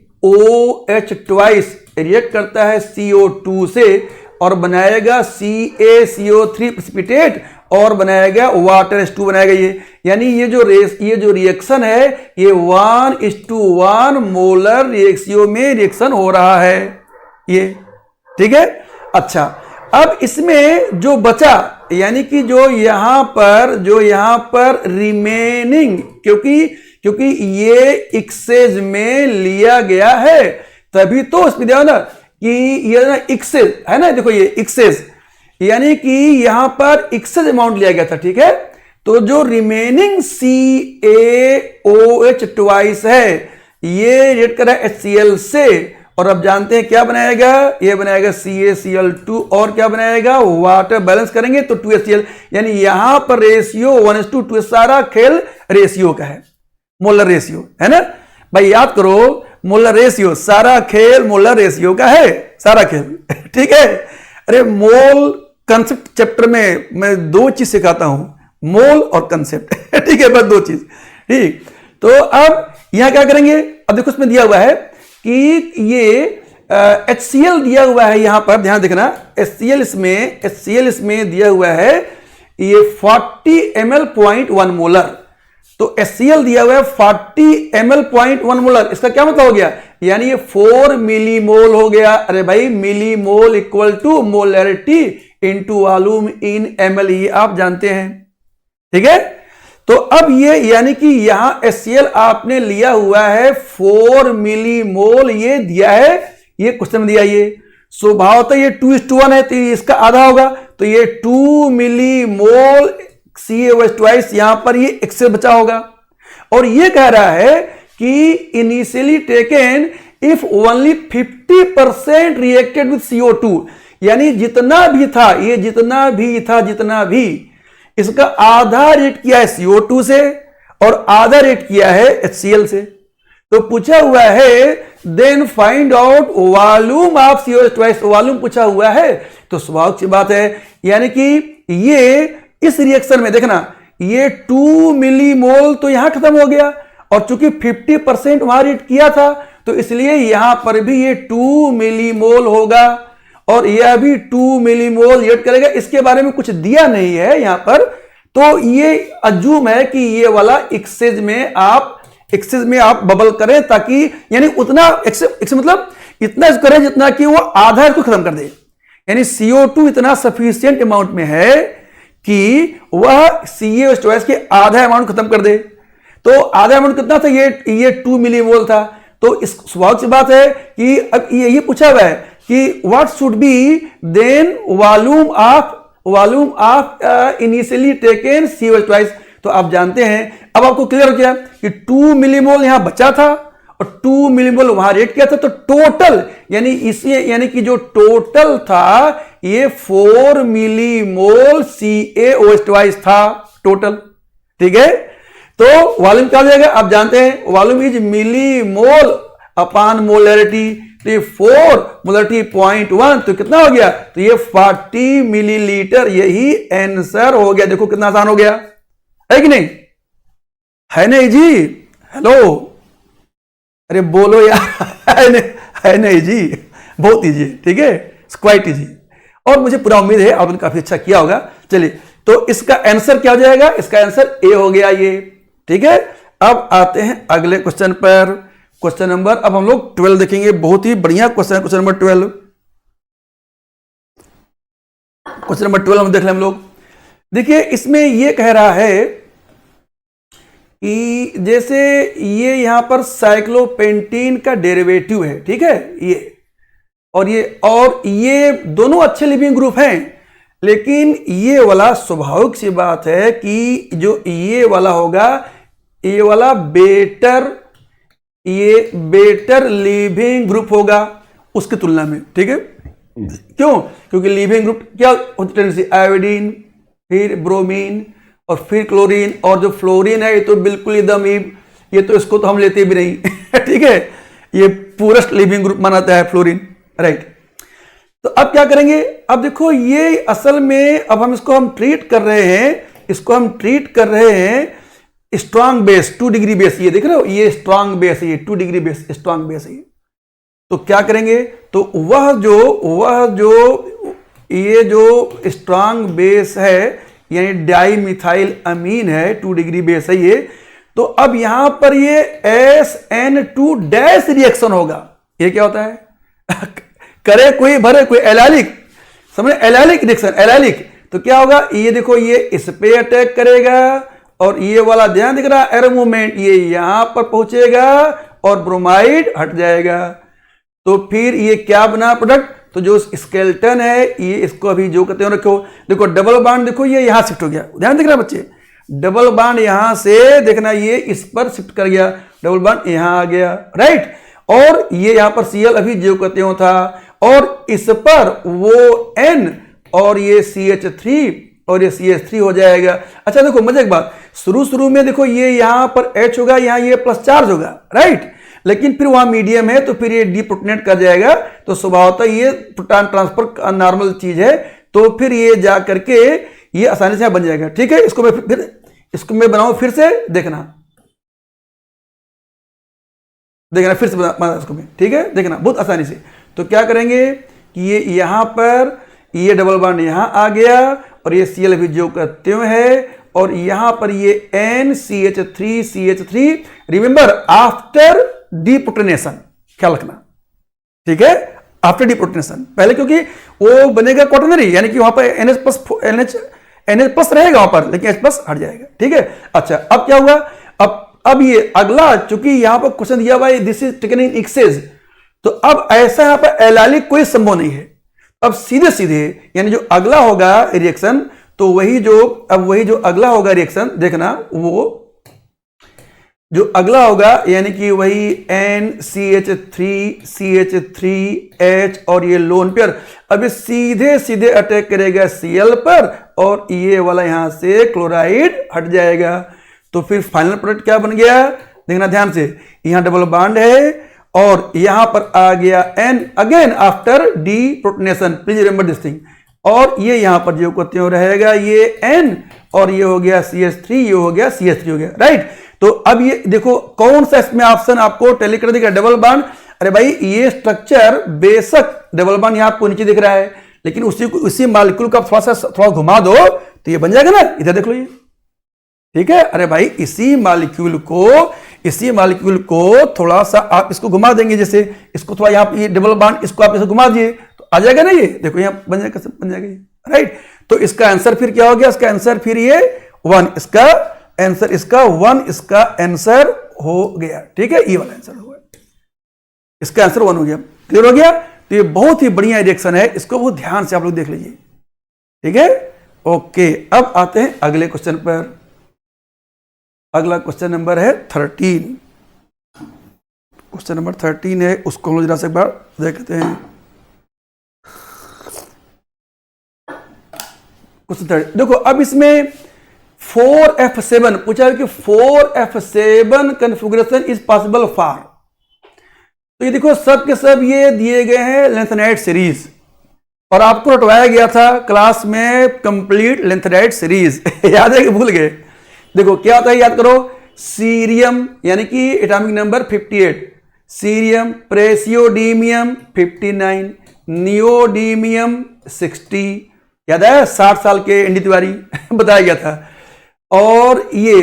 ट्वाइस रिएक्ट करता है CO2 से और बनाएगा CaCO3 प्रेसिपिटेट, और बनाएगा वाटर H2 बनाएगा ये, यानी ये जो रिएक्शन है ये 1:1 मोलर रेशियो में रिएक्शन हो रहा है ये। ठीक है, अच्छा अब इसमें जो बचा, यानी कि जो यहां पर रिमेनिंग, क्योंकि ये एक्सेज में लिया गया है, तभी तो इसमें दिया ना कि ये ना एक्सेज है ना, देखो ये एक्सेज, यानी कि यहां पर एक्सेज अमाउंट लिया गया था। ठीक है, तो जो रिमेनिंग CaOH ट्वाइस है ये रिएक्ट कर रहा है HCl से, और अब जानते हैं क्या बनाएगा, ये बनाएगा CaCl2, और क्या बनाएगा, वाटर बैलेंस करेंगे तो 2HCl, यानी यहां पर रेशियो 1:2, सारा खेल रेशियो का है, मोलर रेशियो है ना भाई, याद करो मोलर रेशियो, सारा खेल मोलर रेशियो का है, सारा खेल। ठीक है, अरे मोल कंसेप्ट चैप्टर में मैं 2 चीज सिखाता हूं, मोल और कंसेप्ट। ठीक है, बस 2 चीज। ठीक, तो अब यहां क्या करेंगे, अब देखो इसमें दिया हुआ है कि ये HCl दिया हुआ है, यहां पर ध्यान देखना, HCl इसमें दिया हुआ है ये 40 ml 0.1 मोलर, तो HCl दिया हुआ है 40 ml 0.1 मोलर, इसका क्या मतलब हो गया, यानी ये 4 मिलीमोल हो गया। अरे भाई millimole equal to molarity into volume in ml, ये आप जानते हैं। ठीक है, तो अब ये यानी कि यहां HCl आपने लिया हुआ है 4 मिलीमोल, ये दिया है, ये क्वेश्चन में दिया, ये स्वभावतः ये 2:1 है, तो इसका आधा होगा, तो ये 2 मिलीमोल CaOH ट्वाइस, यहां पर ये एक्सेस बचा होगा। और ये कह रहा है कि initially taken if only 50% reacted with CO2, यानी जितना भी था, ये जितना भी इसका आधा रेट किया है CO2 से और आधा रेट किया है HCl से। तो पूछा हुआ है then find out volume of COH2, volume पूछा हुआ है। तो स्वाभाविक सी बात है, यानी कि ये इस रिएक्शन में देखना, ये 2 मिलीमोल तो यहां खत्म हो गया, और चूंकि 50% वहां रेट किया था तो इसलिए यहां पर भी ये 2 मिलीमोल होगा, और यह भी 2 मिलीमोल रेट करेगा। इसके बारे में कुछ दिया नहीं है यहां पर, तो ये अज्यूम है कि ये वाला एक्सेज में आप बबल करें, ताकि यानी उतना एक्सेज मतलब इतना करें जितना कि वो आधा इसको खत्म कर दे। यानी CO2 इतना सफिशिएंट अमाउंट में है कि वह COH2 के आधा अमाउंट खत्म कर दे। तो आधा अमाउंट कितना था, ये 2 मिलीमोल था। तो इस स्वाभाविक सी बात है कि अब ये पूछा हुआ है कि what should be then volume of initially taken COH2। तो आप जानते हैं, अब आपको क्लियर हो गया कि 2 मिलीमोल यहां बचा था और 2 मिलीमोल वहां रेट किया था। तो टोटल यानी कि जो टोटल था ये 4 मिलीमोल CaOH2 था टोटल। ठीक है, तो वॉल्यूम क्या हो जाएगा, आप जानते हैं volume is millimole upon molarity. तो ये 4 मोलरिटी 0.1, तो कितना हो गया, तो ये 40 मिलीलीटर, यही आंसर हो गया। देखो कितना आसान हो गया, है कि नहीं, है नहीं जी, हेलो, अरे बोलो यार, है नहीं जी, बहुत इजी है। ठीक है, क्वाइट इजी, और मुझे पूरा उम्मीद है आपने काफी अच्छा किया होगा। चलिए, तो इसका आंसर क्या हो जाएगा, इसका आंसर ए हो गया ये। ठीक है, अब आते हैं अगले क्वेश्चन पर। क्वेश्चन नंबर, अब हम लोग 12 देखेंगे, बहुत ही बढ़िया क्वेश्चन है क्वेश्चन नंबर 12। क्वेश्चन नंबर 12 हम देख लें हम लोग। देखिए, इसमें यह कह रहा है कि जैसे ये यहां पर साइक्लोपेंटीन का डेरिवेटिव है, ठीक है, और ये दोनों अच्छे लिविंग ग्रुप हैं, लेकिन ये वाला स्वाभाविक सी बात है कि जो ये वाला होगा, ये वाला बेटर लिविंग ग्रुप होगा उसकी तुलना में। ठीक है, क्यों, क्योंकि लिविंग ग्रुप क्या होती है, आयोडीन, फिर ब्रोमीन और फिर क्लोरीन, और जो फ्लोरीन है ये तो बिल्कुल एकदम ये तो इसको तो हम लेते भी नहीं। ठीक है, ये पूरेस्ट लिविंग ग्रुप मानाता है फ्लोरीन, राइट। तो अब क्या करेंगे, अब देखो ये असल में अब हम इसको ट्रीट कर रहे हैं स्ट्रांग बेस, 2 डिग्री बेस। ये देख रहे हो, ये स्ट्रांग बेस है, ये 2 डिग्री बेस स्ट्रांग बेस है। तो क्या करेंगे, तो ये जो स्ट्रांग बेस है यानी डाइमिथाइल अमीन है, 2 डिग्री बेस है ये। तो अब यहां पर ये SN2 डैश रिएक्शन होगा। ये क्या होता है, करे कोई भरे कोई, एलाइलिक, समझे, एलाइलिक रिएक्शन, एलाइलिक। तो क्या होगा, ये देखो ये इस पे अटैक करेगा, और ये वाला ध्यान दिख रहा है एरो मूवमेंट, ये यहां पर पहुंचेगा और ब्रोमाइड हट जाएगा। तो फिर ये क्या बना प्रोडक्ट, तो जो स्केलेटन है ये इसको अभी जो कहते हैं रखो। देखो डबल बॉन्ड, देखो ये यहां शिफ्ट हो गया, ध्यान दिख रहा है बच्चे, डबल बॉन्ड यहां से देखना ये इस पर शिफ्ट कर गया, डबल बॉन्ड यहां आ गया, राइट। और ये यहां पर Cl अभी जो कहते हो था, और इस पर वो N और ये CH3 और ये CH3 हो जाएगा। अच्छा देखो मजे की बात, शुरू में देखो ये यहां पर H होगा, यहां ये प्लस चार्ज होगा, राइट, लेकिन फिर वहां मीडियम है तो फिर ये डीप्रोटोनेट कर जाएगा। तो स्वभावतः ये प्रोटॉन ट्रांसफर नॉर्मल चीज है, तो फिर ये जा करके ये आसानी से बन जाएगा। ठीक है, इसको मैं बनाऊं फिर से, देखना फिर से बना इसको मैं, ठीक है, देखना बहुत आसानी से। तो क्या करेंगे कि ये यहां पर ये डबल बॉन्ड यहां आ गया, और ये Cl भी जो कहते हैं, और यहां पर ये NCH3 रिमेंबर आफ्टर डीप्रोटोनेशन, ख्याल रखना, ठीक है, आफ्टर डीप्रोटोनेशन। पहले क्योंकि वो बनेगा क्वाटरनरी, यानी कि वहां पर NH प्लस रहेगा वहां पर, लेकिन H प्लस हट जाएगा। ठीक है, अच्छा अब क्या हुआ, अब ये अगला, चूंकि यहां पर क्वेश्चन दिया हुआ है this is taken in excess, तो अब ऐसा यहां पर एलाइलिक कोई संभव नहीं है। अब सीधे यानी जो अगला होगा रिएक्शन, तो वही जो अगला होगा रिएक्शन, देखना वो जो अगला होगा यानी कि वही NCH3CH3H और ये लोन पेयर, अब ये सीधे सीधे अटैक करेगा Cl पर और ये वाला यहां से क्लोराइड हट जाएगा। तो फिर फाइनल प्रोडक्ट क्या बन गया, देखना ध्यान से, यहां डबल बॉन्ड है और यहां पर आ गया N again after D protonation, please remember this thing. और ये यहां पर जो को त्यों रहेगा ये N और ये हो गया CH3, ये हो गया CH3 हो गया, राइट। तो अब ये देखो कौन सा इसमें ऑप्शन आपको टैली कर देगा, डबल बॉन्ड। अरे भाई ये स्ट्रक्चर बेशक डबल बॉन्ड यहां आपको नीचे दिख रहा है, लेकिन उसी मॉलिक्यूल को थोड़ा घुमा दो तो ये बन जाएगा ना, इधर देख लो ये, ठीक है। अरे भाई इसी मॉलिक्यूल को थोड़ा सा आप इसको घुमा देंगे, जैसे इसको थोड़ा यहाँ पे डबल बॉन्ड इसको आप इसे घुमा दिए तो आ जाएगा ना, ये देखो यहाँ बन जाएगा ये, राइट। तो इसका आंसर फिर क्या हो गया, इसका आंसर फिर ये 1, इसका आंसर इसका 1, इसका आंसर हो गया, ठीक है, ये वाला आंसर हो गया, इसका आंसर 1 हो गया, क्लियर हो गया। तो ये बहुत ही बढ़िया रिएक्शन है, इसको बहुत ध्यान से आप लोग देख लीजिए, ठीक है, ओके। अब आते हैं अगले क्वेश्चन पर। अगला क्वेश्चन नंबर है 13, क्वेश्चन नंबर 13 है, उसको हम लोग जरा से एक बार देखते हैं। क्वेश्चन 13 देखो, अब इसमें 4F7 पूछा है कि 4F7 configuration is possible for, तो ये देखो सब के सब ये दिए गए हैं लेंथेनाइड सीरीज, और आपको रटवाया गया था क्लास में कंप्लीट लेंथेनाइड सीरीज याद है कि भूल गए। देखो क्या होता है, याद करो, सीरियम यानी कि एटॉमिक नंबर 58, सीरियम, प्रेसियोडीमियम 59, नियोडीमियम 60, याद है 60 साल के एनडी तिवारी बताया गया था। और ये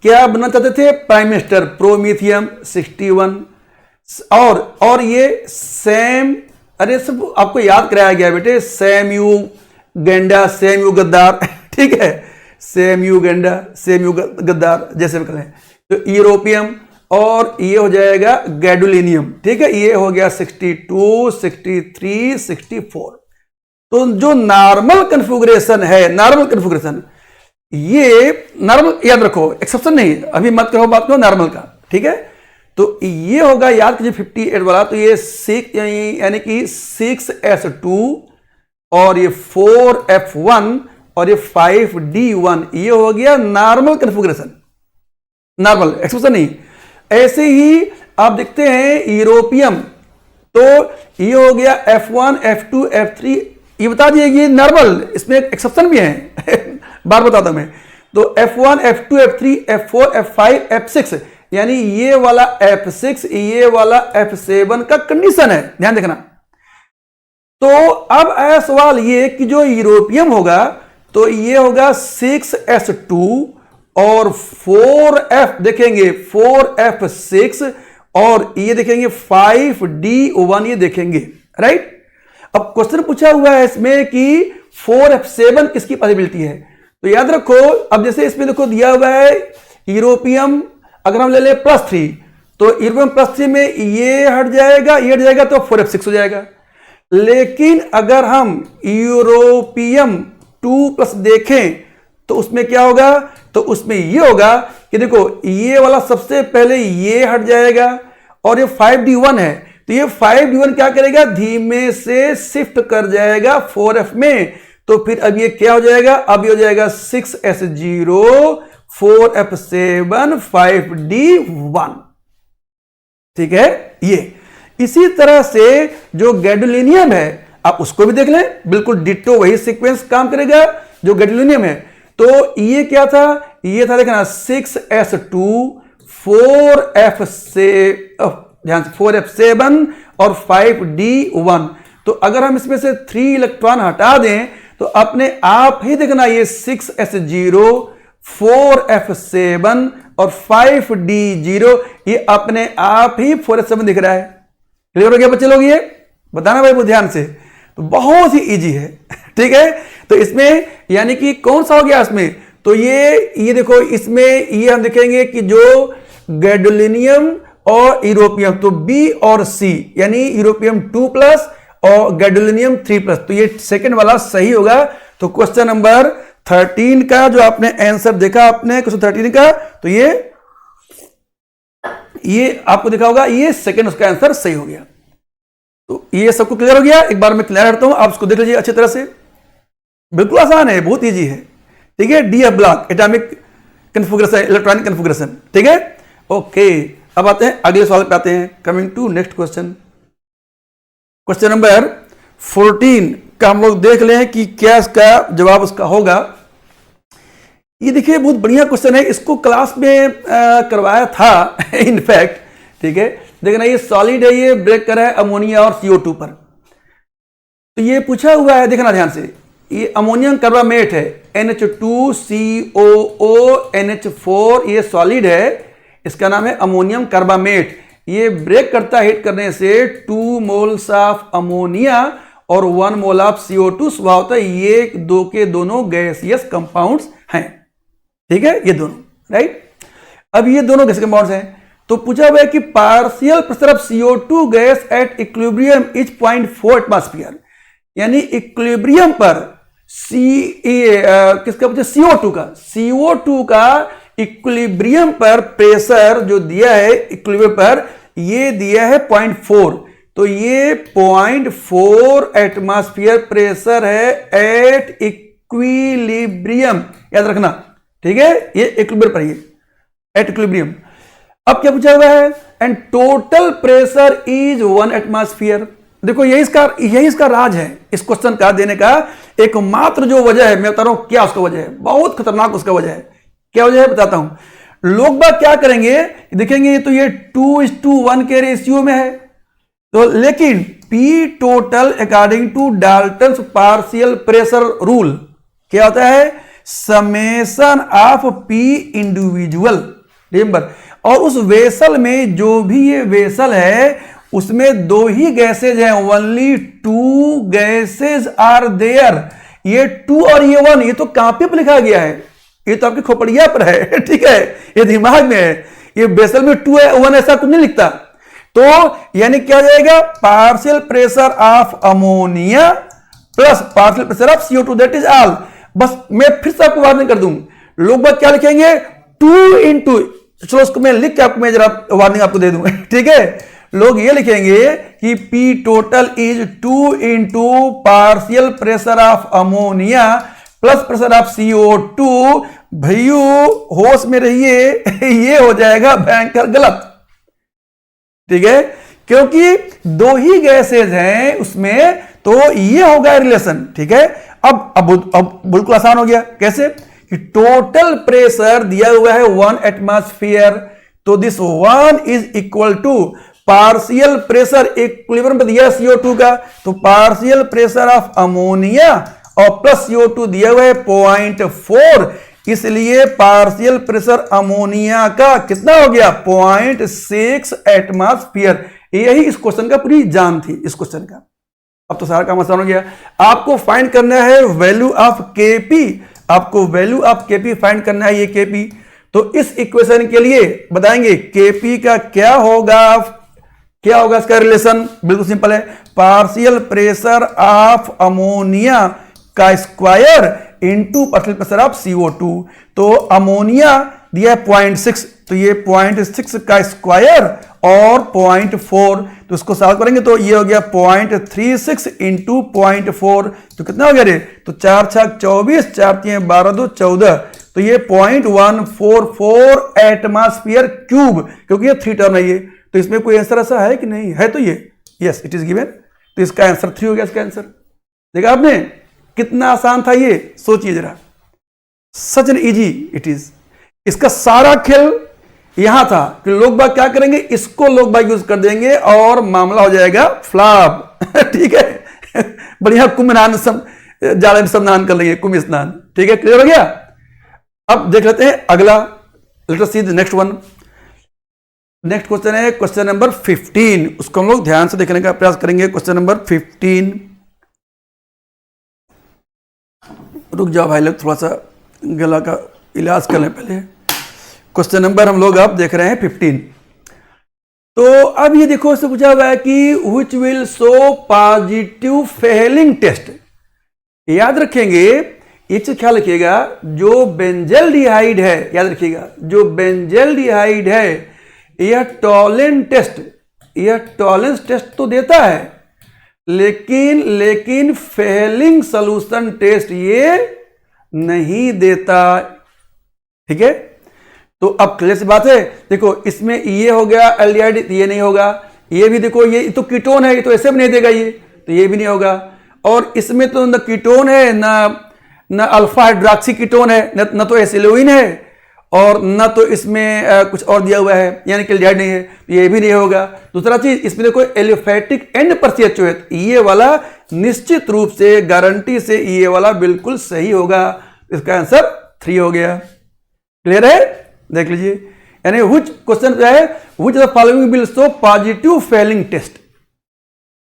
क्या बनना चाहते थे, प्राइम मिनिस्टर, प्रोमीथियम 61, और ये सैम, अरे सब आपको याद कराया गया बेटे, सैम्यू गेंडा, सैम्यू गद्दार ठीक है, सैम्यू गेंडा, सैम्यू गद्दार जैसे भी कहें, तो यूरोपियम, और ये हो जाएगा गैडुलिनियम, ठीक है, ये हो गया 62, 63, 64। तो जो नॉर्मल कन्फिगरेशन है, नॉर्मल कन्फिगरेशन, ये नॉर्मल याद रखो, एक्सेप्शन नहीं, अभी मत करो बात करो नॉर्मल का, ठीक है। तो ये होगा याद कीजिए 58 वाला, तो ये 6 यानी कि 6s2 और ये 4f1 और ये 5d1, ये हो गया नॉर्मल कन्फिगरेशन, नॉर्मल, एक्सेप्शन नहीं। ऐसे ही आप देखते हैं यूरोपियम, तो ये हो गया f1 f2 f3, ये बता दिए ये नॉर्मल, इसमें एक्सेप्शन भी है बार बताता मैं। तो f1 f2 f3 f4 f5 f6, यानी ये वाला f6 ये वाला f7 का कंडीशन है, ध्यान देखना। तो अब आया सवाल ये कि जो यूरोपियम होगा तो ये होगा 6s2 और 4f देखेंगे 4f6 और ये देखेंगे 5d1, ये देखेंगे, राइट। अब क्वेश्चन पूछा हुआ है इसमें कि 4f7 किसकी पॉसिबिलिटी है, तो याद रखो, अब जैसे इसमें देखो दिया हुआ है यूरोपियम, अगर हम ले ले +3, तो यूरोपियम +3 में ये हट जाएगा, ये हट जाएगा, तो 4f6 हो जाएगा। लेकिन अगर हम यूरोपियम 2+ देखें तो उसमें क्या होगा, तो उसमें ये होगा कि देखो ये वाला सबसे पहले ये हट जाएगा और ये 5d1 है, तो ये 5d1 क्या करेगा, धीमे से शिफ्ट कर जाएगा 4f में, तो फिर अब ये क्या हो जाएगा, अब ये हो जाएगा 6s0 4f7 5d1, ठीक है। ये इसी तरह से जो गैडुलिनियम है आप उसको भी देख लें, बिल्कुल डिट्टो वही सीक्वेंस काम करेगा जो गैडुलिनियम है। तो ये क्या था, ये था देखना 6s2 4f7 और 5d1। तो अगर हम इसमें से 3 इलेक्ट्रॉन हटा दें तो अपने आप ही देखना ये 6s0 4f7 और 5d0 ये अपने आप ही 4f7 दिख रहा है। क्लियर हो गया बच्चे लोग, ये बताना भाई बहुत ध्यान से, तो बहुत ही इजी है, ठीक है। तो इसमें यानी कि कौन सा हो गया इसमें, तो ये देखो इसमें ये हम देखेंगे कि जो गैडुलिनियम और यूरोपियम, तो बी और सी यानी यूरोपियम 2+ और गैडुलिनियम 3+, तो ये सेकंड वाला सही होगा। तो क्वेश्चन नंबर 13 का जो आपने आंसर देखा आपने क्वेश्चन 13 का, तो ये ये आपको दिखा होगा, ये सेकंड उसका आंसर सही हो गया। तो ये सबको क्लियर हो गया। एक बार मैं क्लियर करता हूं, आप इसको देख लीजिए अच्छी तरह से। बिल्कुल आसान है, बहुत इजी है। ठीक है, D F block atomic configuration, electronic configuration. ठीक है, ओके। अब आते हैं अगले सवाल पे आते हैं। Coming to next question, question number 14 का हम लोग देख लें कि क्या इसका जवाब उसका होगा। ये देखिए बहुत बढ़िया क्वेश्चन है, इसको क्लास में करवाया था इनफैक्ट। ठीक है, देखना ये सॉलिड है, ये ब्रेक कर रहा है अमोनिया और CO2 पर। तो ये पूछा हुआ है, देखना ध्यान से, ये अमोनियम कार्बामेट है NH2COO NH4, ये सॉलिड है, इसका नाम है अमोनियम कार्बामेट। ये ब्रेक करता है हीट करने से 2 मोल्स ऑफ अमोनिया और 1 मोल ऑफ CO2 स्वभावतः ये दो के दोनों गैसियस कंपाउंड्स हैं। ठीक है, ये दोनों, राइट। अब ये दोनों गैसियस कंपाउंड्स हैं, तो पूछा हुआ है कि partial pressure of CO2 gas at equilibrium is 0.4 atmosphere, यानी इक्विलिब्रियम पर किसका पूछा, CO2 का इक्विलिब्रियम पर प्रेशर जो दिया है इक्विलिब्रियम पर, ये दिया है 0.4। तो ये 0.4 एटमॉस्फेयर प्रेशर है एट इक्विलिब्रियम, याद रखना। ठीक है, ये इक्विलिब्रियम पर, ये एट इक्विलिब्रियम। अब क्या पूछा हुआ है, and total pressure is 1 atmosphere. देखो यही इसका राज है, इस क्वेश्चन का देने का एकमात्र जो वजह है, मैं बता रहा हूं क्या उसका वजह है, बहुत खतरनाक उसका वजह है। क्या वजह है बताता हूं। लोग बात क्या करेंगे, देखेंगे तो ये 2:1 के रेशियो में है, तो लेकिन P total according to Dalton's partial pressure rule क्या होता है, summation of P individual. Remember, और उस वेसल में जो भी ये वेसल है उसमें 2 ही गैसेज हैं, ओनली 2 गैसेज आर देयर। ये 2 और ये 1, ये तो कॉपी पर लिखा गया है, ये तो आपकी खोपड़िया पर है। ठीक है, ये दिमाग में है, ये वेसल में 2 है 1 ऐसा कुछ नहीं लिखता। तो यानी क्या हो जाएगा, partial pressure of ammonia plus partial pressure of CO2, that is all. बस मैं फिर से आपको वार्निंग कर दूं, लोग बात क्या लिखेंगे 2 इंटू, चलो उसको मैं लिख के आपको मैं जरा वार्निंग आपको दे दूंगा। ठीक है, लोग ये लिखेंगे कि P total is 2 into partial pressure of ammonia plus pressure of CO2। Bhaiyu होश में रहिए, ये हो जाएगा भयंकर गलत। ठीक है, क्योंकि 2 ही गैसेज हैं उसमें, तो ये होगा रिलेशन। ठीक है, अब बिल्कुल आसान हो गया। कैसे कि टोटल प्रेशर दिया हुआ है 1 एटमॉस्फेयर, तो this 1 is equal to partial pressure equilibrium पे दिया CO2 का, तो पार्शियल प्रेशर ऑफ अमोनिया और प्लस CO2 दिया हुआ है 0.4, इसलिए पार्शियल प्रेशर अमोनिया का कितना हो गया 0.6 एटमॉस्फेयर। यही इस क्वेश्चन का पूरी जान थी इस क्वेश्चन का। अब तो सारा काम आसान हो गया। आपको फाइंड करना है वैल्यू ऑफ Kp, आपको वैल्यू ऑफ Kp फाइंड करना है, ये Kp। तो इस इक्वेशन के लिए बताएंगे Kp का क्या होगा इसका रिलेशन, बिल्कुल सिंपल है, पार्शियल प्रेशर ऑफ अमोनिया का square into partial pressure of CO2। तो अमोनिया दिया है 0.6, तो ये 0.6 का स्क्वायर और 0.4, तो इसको सॉल्व करेंगे तो ये हो गया 0.36 इंटू 0.4, तो कितना हो गया रे, तो 4 छक 24, 4 3 12 2 14, तो ये 0.144 एटमॉस्फेयर क्यूब, क्योंकि ये 3 टर्म है ये। तो इसमें कोई आंसर ऐसा है कि नहीं है, तो ये यस इट इज गिवन, तो इसका आंसर 3 हो गया। इसका आंसर देखा आपने कितना आसान था, ये सोचिए जरा, such an easy it is. इसका सारा खेल यहां था कि लोग बाग क्या करेंगे, इसको लोग बाग यूज कर देंगे और मामला हो जाएगा फ्लॉप। ठीक है, बढ़िया कुंभ स्नान जाले में स्नान कर लेंगे, कुंभ स्नान। ठीक है, क्लियर हो गया। अब देख लेते हैं अगला, let us see the next one. Next question है क्वेश्चन नंबर 15, उसको हम लोग ध्यान से देखने का प्रयास करेंगे। क्वेश्चन नंबर 15, रुक जाओ भाई लोग, थोड़ा सा गला का इलाज कर लें पहले। क्वेश्चन नंबर हम लोग अब देख रहे हैं 15। तो अब ये देखो, इससे पूछा हुआ है कि which will show positive Fehling test. याद रखेंगे, एक चीज ख्याल रखिएगा, जो बेंजेल्डिहाइड है, याद रखिएगा जो बेंजेल्डिहाइड है यह टॉलेंस टेस्ट तो देता है, लेकिन फेलिंग सॉल्यूशन टेस्ट ये नहीं देता। ठीक है, तो अब क्लियर सी बात है। देखो इसमें ये हो गया एल्डिहाइड, ये नहीं होगा। ये भी देखो, ये तो कीटोन है, ये तो ऐसे भी नहीं देगा, ये तो ये भी नहीं होगा। और इसमें तो न कीटोन है, न अल्फा हाइड्रोक्सी कीटोन है, न तो एसिलोइन है, और न तो इसमें कुछ और दिया हुआ है, यानी कि एल्डिहाइड नहीं है, तो ये भी नहीं होगा। दूसरा चीज, इसमें देखो एलिफेटिक एंड पर CHO है, ये वाला निश्चित रूप से गारंटी से ये वाला बिल्कुल सही होगा। इसका आंसर 3 हो गया। क्लियर है, देख लीजिए। यानी व्हिच क्वेश्चन है, which of the following will show positive Fehling test.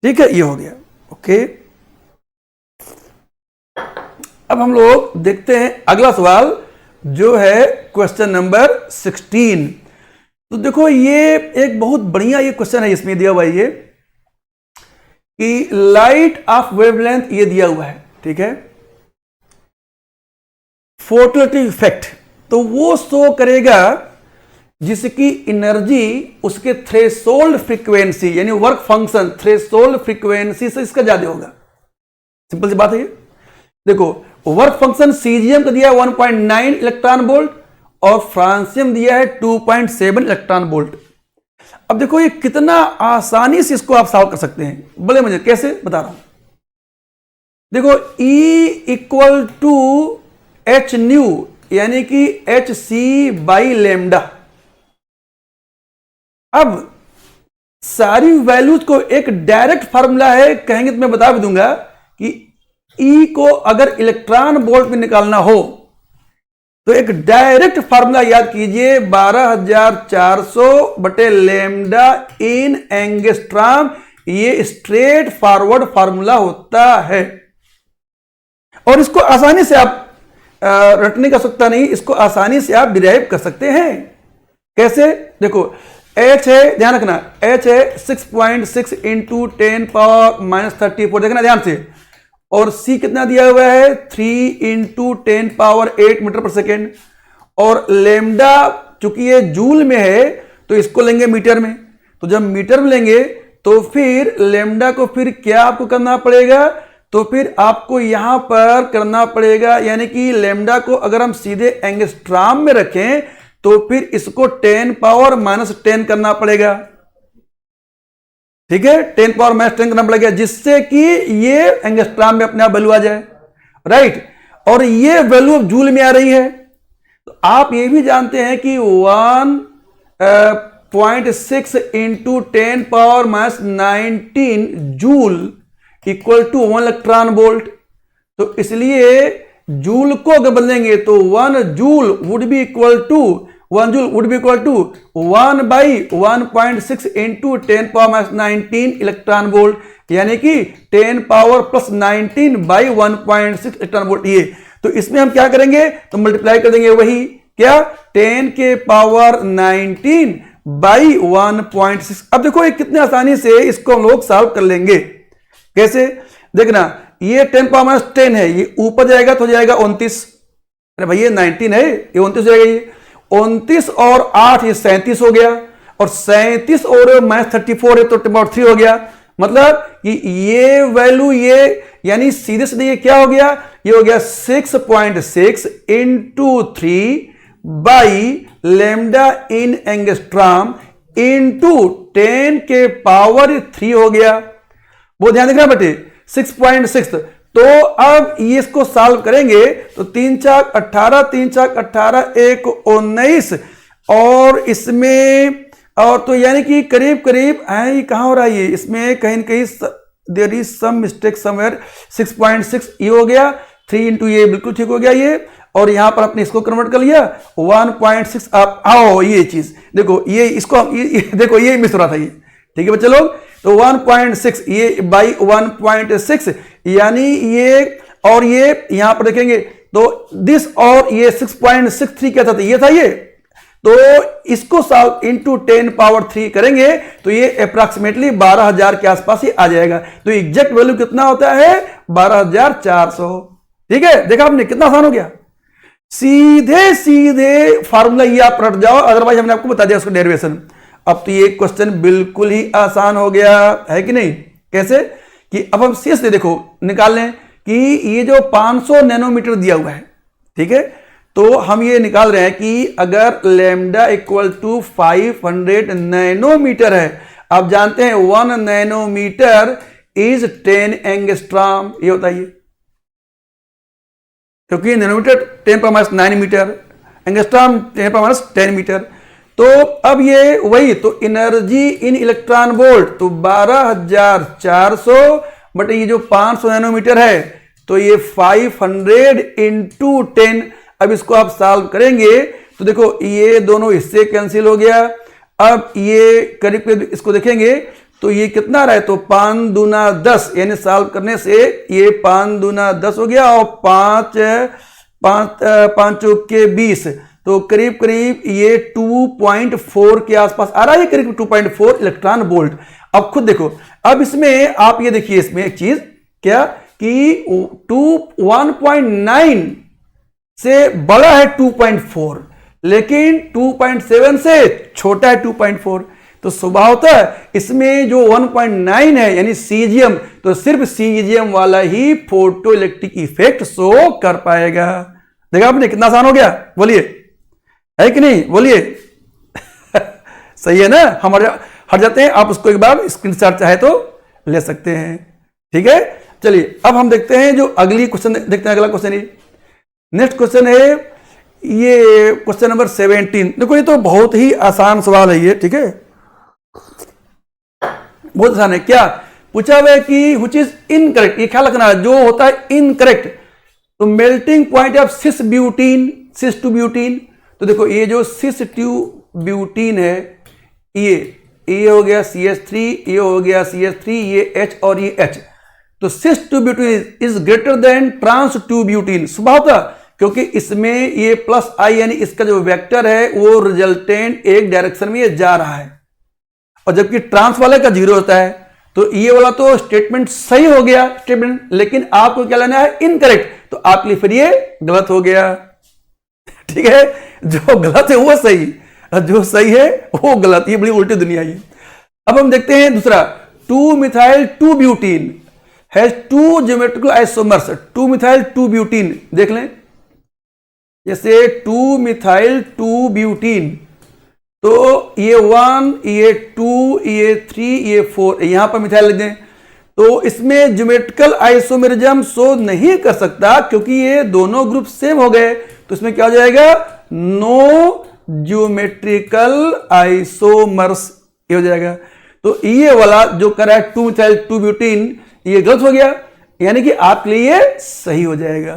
ठीक है, ये हो गया। ओके, अब हम लोग देखते हैं अगला सवाल जो है क्वेश्चन नंबर 16। तो देखो ये एक बहुत बढ़िया ये क्वेश्चन है, इसमें दिया हुआ है ये कि लाइट ऑफ वेवलेंथ ये दिया हुआ है। ठीक है, फोटोइलेक्ट्रिक इफेक्ट तो वो शो करेगा जिसकी एनर्जी उसके थ्रेशोल्ड फ्रीक्वेंसी यानी वर्क फंक्शन थ्रेशोल्ड फ्रीक्वेंसी से इसका ज्यादा होगा। सिंपल सी बात है ये। देखो वर्क फंक्शन सीजियम का दिया है 1.9 इलेक्ट्रॉन वोल्ट और फ्रांसियम दिया है 2.7 इलेक्ट्रॉन वोल्ट। अब देखो ये कितना आसानी से इसको आप सॉल्व कर सकते हैं, बड़े मजे। कैसे बता रहा हूं, देखो E = H न्यू यानी कि HC/λ। अब सारी वैल्यूज को एक डायरेक्ट फार्मूला है, कहेंगे तो मैं बता भी दूंगा कि E को अगर इलेक्ट्रॉन वोल्ट में निकालना हो तो एक डायरेक्ट फार्मूला याद कीजिए, 12400 बटे लैम्डा इन एंगस्ट्रॉम। ये स्ट्रेट फॉरवर्ड फार्मूला होता है और इसको आसानी से आप रटने का सकता नहीं, इसको आसानी से आप डिराइव कर सकते हैं। कैसे, देखो H है, ध्यान रखना, H है 6.6 × 10⁻34, देखना ध्यान से। और C कितना दिया हुआ है, 3 × 10⁸ मीटर पर सेकेंड। और लेमडा चूंकि ये जूल में है तो इसको लेंगे मीटर में। तो जब मीटर में लेंगे तो फिर लेमडा को फिर क्या आपको करना पड़ेगा, तो फिर आपको यहां पर करना पड़ेगा, यानी कि लेमडा को अगर हम सीधे एंगस्ट्रॉम में रखें तो फिर इसको 10⁻−10 करना पड़ेगा। ठीक है, 10⁻−10 करना पड़ेगा, जिससे कि ये एंगस्ट्रॉम में अपने आप वैल्यू आ जाए। राइट, और ये वैल्यू अब जूल में आ रही है। तो आप ये भी जानते हैं कि 1.6 × 10⁻−19 जूल = 1 इलेक्ट्रॉन वोल्ट। तो इसलिए जूल को अगर बदलेंगे तो 1 joule would be equal to 1/1.6 × 10⁻19 electron volt, यानी कि 10⁻19/1.6 इलेक्ट्रॉन वोल्ट। ये तो इसमें हम क्या करेंगे, तो मल्टीप्लाई कर देंगे, वही क्या 10⁻19/1.6। अब देखो ये कितने आसानी से इसको हम लोग सॉल्व कर लेंगे। कैसे, देखना, ये 10⁻10 है, ये ऊपर जाएगा तो हो जाएगा 29। अरे भैया 19 है, ये 29 हो जाएगा। ये 29 और 8 ये 37 हो गया, और 37 और -34 है तो 3 हो गया। मतलब कि ये वैल्यू ये यानी सीधे सीधे ये क्या हो गया, ये हो गया 6.6 × 3/λ इन एंगस्ट्रॉम × 10⁻³ हो गया। वो ध्यान रखना बेटे, 6.6। तो अब ये इसको सॉल्व करेंगे तो 3 × 4 = 18, 3 × 4 = 18, 1 19, और इसमें और तो यानी कि करीब करीब ये कहां हो रहा है, ये इसमें कहीं न कहीं there is some mistake somewhere. 6.6 ये हो गया, 3 × ये बिल्कुल ठीक हो गया ये, और यहां पर आपने इसको कन्वर्ट कर लिया 1.6। आप आओ ये चीज देखो, ये इसको देखो ये मिस हो रहा था ये। ठीक है बच्चे लोग, तो 1.6 ये बाई 1.6 यानी ये, और ये यहां पर देखेंगे तो दिस, और ये 6.63 क्या था, ये था ये। तो इसको सॉल्व × 10⁻³ करेंगे तो ये अप्रॉक्सीमेटली 12,000 के आसपास ही आ जाएगा। तो एग्जैक्ट वैल्यू कितना होता है, 12,400। ठीक है, देखा आपने कितना आसान हो गया। सीधे सीधे फार्मूला ये आप रट जाओ, अदरवाइज हमने आपको बता दिया उसका डेरिवेशन। अब तो ये क्वेश्चन बिल्कुल ही आसान हो गया है कि नहीं। कैसे कि अब हम शेष से देखो निकाल लें कि ये जो 500 नैनोमीटर दिया हुआ है, ठीक है, तो हम ये निकाल रहे हैं कि अगर लैम्डा इक्वल टू 500 नैनोमीटर है, आप जानते हैं 1 नैनोमीटर इज 10 एंगस्ट्रॉम, ये होता है, क्योंकि नैनोमीटर 10⁻⁹ मीटर, एंगस्ट्रॉम 10⁻⁻10 मीटर। तो अब ये वही, तो एनर्जी इन इलेक्ट्रॉन वोल्ट तो 12400, बट ये जो 500 नैनोमीटर है तो ये 500 इंटू 10। अब इसको आप सॉल्व करेंगे तो देखो ये दोनों हिस्से कैंसिल हो गया। अब ये करीब करीब इसको देखेंगे तो ये कितना रहा है, तो 5 दूना 10, यानी सॉल्व करने से ये 5 दूना 10 हो गया और 5 चौके 20, तो करीब करीब ये 2.4 के आसपास आ रहा है, करीब 2.4 इलेक्ट्रॉन वोल्ट। अब खुद देखो, अब इसमें आप ये देखिए, इसमें एक चीज क्या कि 1.9 से बड़ा है 2.4, लेकिन 2.7 से छोटा है 2.4। तो स्वभावतः इसमें जो 1.9 है यानी सीजियम, तो सिर्फ सीजियम वाला ही फोटो इलेक्ट्रिक इफेक्ट शो कर पाएगा। देखा आपने कितना आसान हो गया, बोलिए है कि नहीं, बोलिए सही है ना। हम हट जाते हैं, आप उसको एक बार स्क्रीनशॉट चाहे तो ले सकते हैं, ठीक है। चलिए अब हम देखते हैं जो अगली क्वेश्चन, देखते हैं अगला क्वेश्चन। ये नेक्स्ट क्वेश्चन है, ये क्वेश्चन नंबर 17। देखो ये तो बहुत ही आसान सवाल है ये, ठीक है, बहुत आसान है। क्या पूछा हुआ है कि व्हिच इज इनकरेक्ट, ये ख्याल रखना जो होता है इनकरेक्ट, तो melting point of cis butene, cis two butene. तो देखो ये जो सिस टू ब्यूटीन है, ये हो गया CH3, ये हो गया CH3, ये H और ये H, तो cis two butene is greater than trans two butene स्वभावतः, क्योंकि इसमें ये प्लस I यानी इसका जो वेक्टर है वो रिजल्टेंट एक डायरेक्शन में ये जा रहा है, और जबकि ट्रांस वाले का 0 होता है। तो ये वाला तो स्टेटमेंट सही हो गया स्टेटमेंट, लेकिन आपको क्या लेना है, इनकरेक्ट, तो आपके लिए फिर ये गलत हो गया, ठीक है। जो गलत है वो सही, जो सही है वो गलत, ये बड़ी उल्टी दुनिया है। अब हम देखते हैं दूसरा, 2-methyl-2-butene has 2 geometrical isomers, 2-methyl-2-butene देख लें, जैसे 2-methyl-2-butene, तो ये 1, ये 2, ये 3, ये 4, यहां पर मिथाइल लिख दें, तो इसमें ज्योमेट्रिकल आइसोमेरिज्म शो नहीं कर सकता क्योंकि ये दोनों ग्रुप सेम हो गए, तो इसमें क्या हो जाएगा, नो ज्योमेट्रिकल आइसोमर्स, ये हो जाएगा। तो ये वाला जो कर रहा है 2-methyl-2-butene, ये गलत हो गया, यानी कि आपके लिए सही हो जाएगा,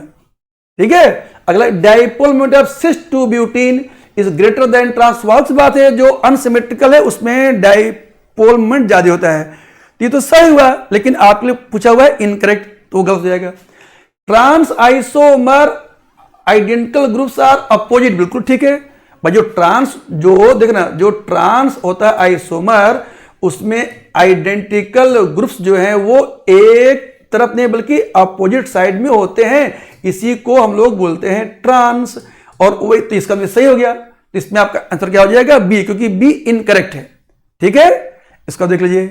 ठीक है। अगला, डाइपोल मोमेंट ऑफ सिस-2-butene इज ग्रेटर देन ट्रांस, बहुत बात है, जो अनसिमेट्रिकल है उसमें डाइपोल मोमेंट ज्यादा होता है, ये तो सही हुआ, लेकिन आपके लिए पूछा हुआ है इनकरेक्ट, तो गलत हो जाएगा। Trans isomer identical groups are opposite, बिल्कुल ठीक है भाई। जो ट्रांस, जो देखना, जो ट्रांस होता है आइसोमर, उसमें आइडेंटिकल ग्रुप्स जो हैं वो एक तरफ नहीं बल्कि अपोजिट साइड में होते हैं, इसी को हम लोग बोलते हैं ट्रांस, और वही तो इसका भी सही हो गया, तो इसमें आपका आंसर क्या हो जाएगा, बी, क्योंकि बी इनकरेक्ट है, ठीक है। इसका देख लीजिए।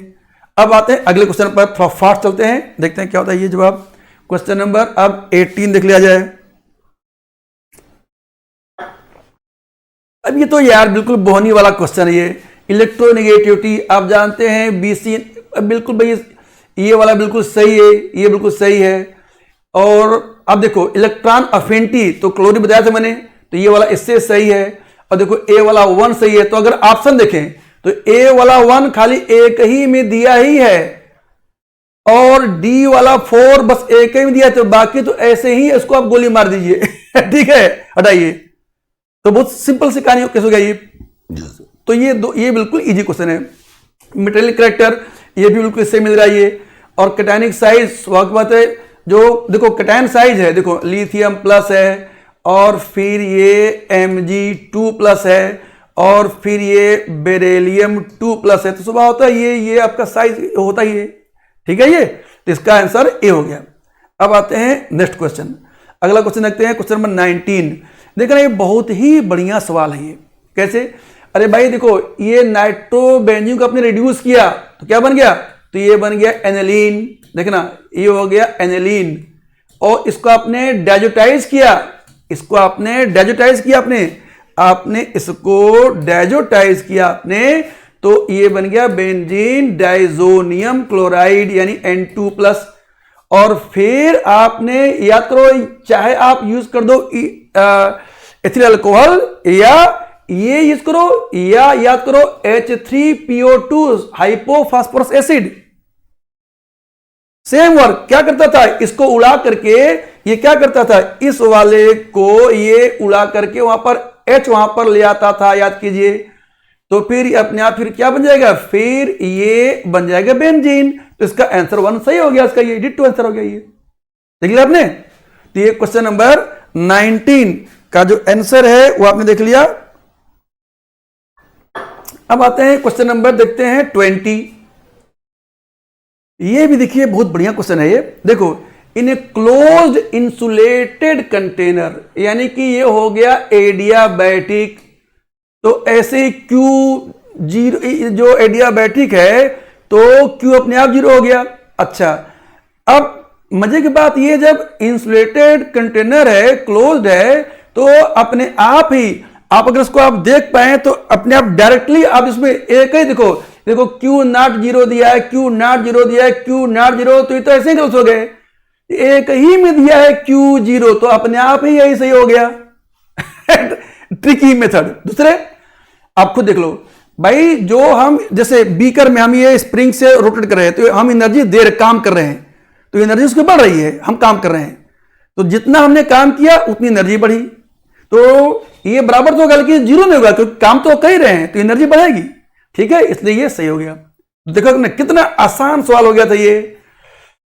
अब आते हैं अगले क्वेश्चन पर, थोड़ा फास्ट चलते हैं, देखते हैं क्या होता है ये जवाब। क्वेश्चन नंबर अब 18 देख लिया जाए। अब ये तो यार बिल्कुल बोहनी वाला क्वेश्चन है ये, इलेक्ट्रोनेगेटिविटी आप जानते हैं BC, बिल्कुल भाई ये वाला बिल्कुल सही है, ये बिल्कुल सही है। और अब देखो इलेक्ट्रॉन अफिनिटी, तो क्लोरीन बताया था मैंने, तो ये वाला इससे सही है। और देखो ए वाला 1 सही है, तो अगर ऑप्शन देखें तो ए वाला 1 खाली एक ही में दिया ही है, और डी वाला 4 बस एक ही में दिया, तो बाकी तो ऐसे ही इसको आप गोली मार दीजिए ठीक है, हटाइए। तो बहुत सिंपल सी कहानी कैसे हो गया ये। तो ये बिल्कुल इजी क्वेश्चन है। मेटेरियल कैरेक्टर ये भी बिल्कुल इससे मिल रहा है ये, और कैटायनिक साइज स्वागत बात है, जो देखो कैटायन साइज है, देखो लिथियम प्लस है, और फिर ये Mg2 प्लस है, और फिर ये बेरिलियम 2 प्लस है, तो सुबह होता है ये आपका साइज होता ही है, ठीक है। ये तो इसका आंसर ए हो गया। अब आते हैं नेक्स्ट क्वेश्चन, अगला क्वेश्चन देखते हैं, क्वेश्चन नंबर 19। देखना ये बहुत ही बढ़िया सवाल है ये, कैसे, अरे भाई देखो, ये नाइट्रोबेंजीन को आपने रिड्यूस किया तो क्या बन गया, तो ये बन गया एनिलीन। देखना, ये हो गया एनिलीन। और इसको आपने डाइजोटाइज किया, इसको आपने डाइजोटाइज किया, आपने इसको डाइजोटाइज किया आपने, तो ये बन गया बेंजीन डाइजोनियम क्लोराइड यानी N2+। और फिर आपने याद करो, चाहे आप यूज कर दो एथिल अल्कोहल, या ये यूज करो, या याद करो H3PO2 hypophosphorous acid, same work क्या करता था, इसको उड़ा करके ये क्या करता था, इस वाले को ये उड़ा करके वहां पर H वहां पर ले आता था, याद कीजिए। तो फिर अपने आप फिर क्या बन जाएगा, फिर ये बन जाएगा बेंजीन। तो इसका आंसर 1 सही हो गया, इसका ये डिट्टो आंसर हो गया। ये देख लिया आपने। तो ये क्वेश्चन नंबर 19 का जो आंसर है वो आपने देख लिया। अब आते हैं क्वेश्चन नंबर, देखते हैं 20। ये भी देखिए बहुत बढ़िया क्वेश्चन है ये। देखो, इन ए क्लोज्ड इंसुलेटेड कंटेनर, यानी कि ये हो गया एडियाबैटिक। तो ऐसे Q0 जो एडियाबैटिक है तो Q अपने आप 0 हो गया। अच्छा, अब मजे की बात ये, जब इंसुलेटेड कंटेनर है, क्लोज्ड है, तो अपने आप ही आप अगर इसको आप देख पाए तो अपने आप डायरेक्टली आप इसमें एक ही देखो Q0 0 दिया है, Q0 0 दिया है, Q0 0, तो ये तो ऐसे ही गलत हो गए। एक ही में दिया है Q0, तो अपने आप ही यही सही हो गया। Tricky method. दूसरे आप खुद देख लो भाई, जो हम जैसे बीकर में हम ये स्प्रिंग से रोटेट कर रहे हैं, तो हम एनर्जी काम कर रहे हैं, तो एनर्जी उसकी बढ़ रही है, हम काम कर रहे हैं, तो जितना हमने काम किया उतनी एनर्जी बढ़ी। तो ये बराबर तो होगा, लेकिन 0 नहीं होगा, क्योंकि काम तो कर ही रहे हैं, तो एनर्जी बढ़ेगी। ठीक है, इसलिए ये सही हो गया। देखो ना, कितना आसान सवाल हो गया था ये।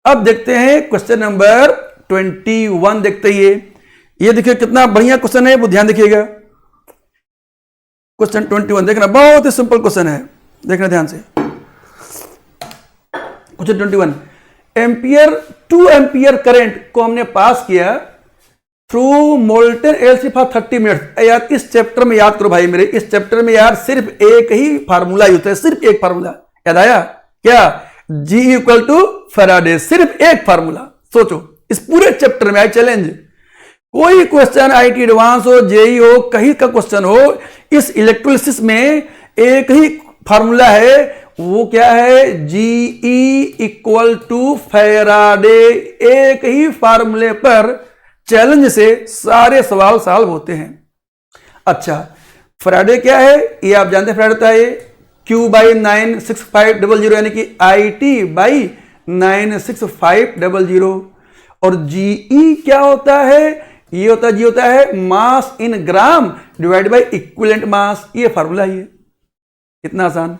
अब देखते हैं क्वेश्चन नंबर 21। देखते हैं ये देखिए कितना बढ़िया क्वेश्चन है, वो ध्यान देखिएगा। क्वेश्चन 21 देखना, बहुत ही सिंपल क्वेश्चन है, देखना ध्यान से। क्वेश्चन 21, एम्पियर 2 एम्पियर करंट को हमने पास किया through molten LC for 30 minutes. यार इस चैप्टर में याद करो भाई मेरे, इस चैप्टर में यार सिर्फ एक ही फार्मूला यूज है, सिर्फ एक फार्मूला याद आया क्या, G = फैराडे, सिर्फ एक फार्मूला। सोचो इस पूरे चैप्टर में, आई चैलेंज, कोई क्वेश्चन आईटी एडवांस हो, जेई हो, कहीं का क्वेश्चन हो, इस इलेक्ट्रोलिसिस में एक ही फार्मूला है, वो क्या है, Ge = फैराडे। एक ही फार्मूले पर चैलेंज से सारे सवाल सॉल्व होते हैं। अच्छा, फैराडे क्या है, ये आप जानते हैं, फैराडे होता है Q/96500, यानी कि IT/96500। और Ge क्या होता है, ये होता है mass in gram divide by equivalent mass. ये फार्मूला है, इतना आसान।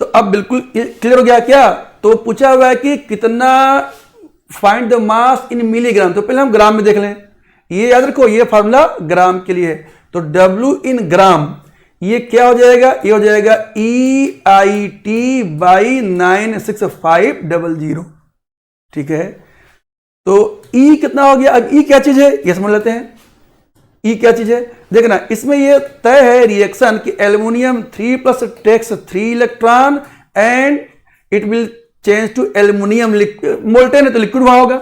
तो अब बिल्कुल क्लियर हो गया क्या। तो पूछा हुआ है कि कितना, find the mass in milligram, तो पहले हम ग्राम में देख लें। ये याद रखो, ये फार्मूला ग्राम के लिए है। तो W इन ग्राम, ये क्या हो जाएगा, ये हो जाएगा EIT/96500। ठीक है, तो E कितना हो गया। अब E क्या चीज है ये समझ लेते हैं। E क्या चीज है, देखना, इसमें ये तय है रिएक्शन कि aluminium 3+ takes 3 electron and it will change to aluminium. Molten है तो लिक्विड वहां होगा,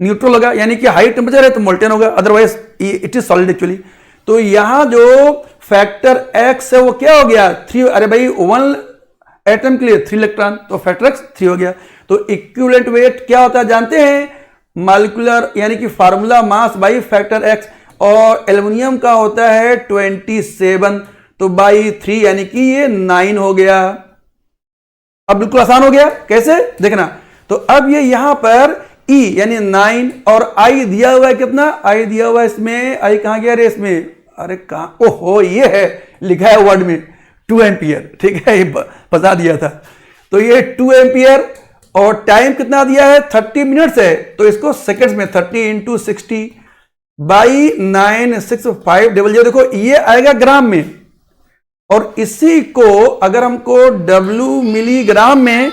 न्यूट्रल होगा, यानी कि हाई टेम्परेचर है तो मोल्टेन होगा, otherwise it is solid actually. तो यहां जो फैक्टर X है वो क्या हो गया, 3। अरे भाई 1 एटम के लिए 3 इलेक्ट्रॉन, तो फैक्टर X 3 हो गया। तो इक्विवेलेंट वेट क्या होता है जानते हैं, मॉलिक्यूलर यानी कि formula mass by factor X, और एल्युमिनियम का होता है 27, तो बाई 3 यानी कि ये 9 हो गया। अब बिल्कुल आसान हो गया, कैसे देखना। तो अब ये यहां पर E यानी 9 और I दिया हुआ है, कितना I दिया हुआ है इसमें, I कहां गया रे इसमें, अरे कहां, ओहो ये है, लिखा है वर्ड में 2 एम्पियर। ठीक है, बता दिया था। तो ये 2 एम्पियर और टाइम कितना दिया है 30 मिनट्स है, तो इसको सेकंड्स में 30 × 60/96500। देखो ये आएगा ग्राम में, और इसी को अगर हमको W मिलीग्राम में,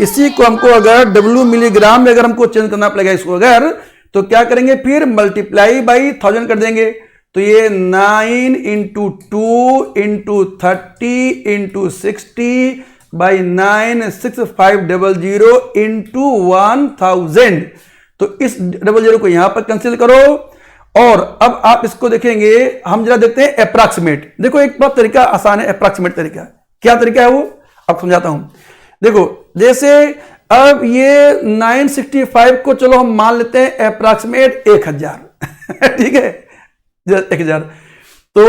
इसी को हमको अगर W मिलीग्राम में अगर हमको चेंज करना पड़ेगा इसको अगर, तो क्या करेंगे, फिर मल्टीप्लाई बाई 1000 कर देंगे। तो ये 9 into 2 into 30 into 60 by 96500 into 1000। तो इस 00 को यहां पर कैंसिल करो। और अब आप इसको देखेंगे, हम जरा देखते हैं अप्रॉक्सीमेट। देखो एक बहुत तरीका आसान है, अप्रॉक्सीमेट तरीका। क्या तरीका है वो अब समझाता हूं। देखो जैसे अब ये 965 को चलो हम मान लेते हैं अप्रॉक्सीमेट 1000 ठीक है 1000। तो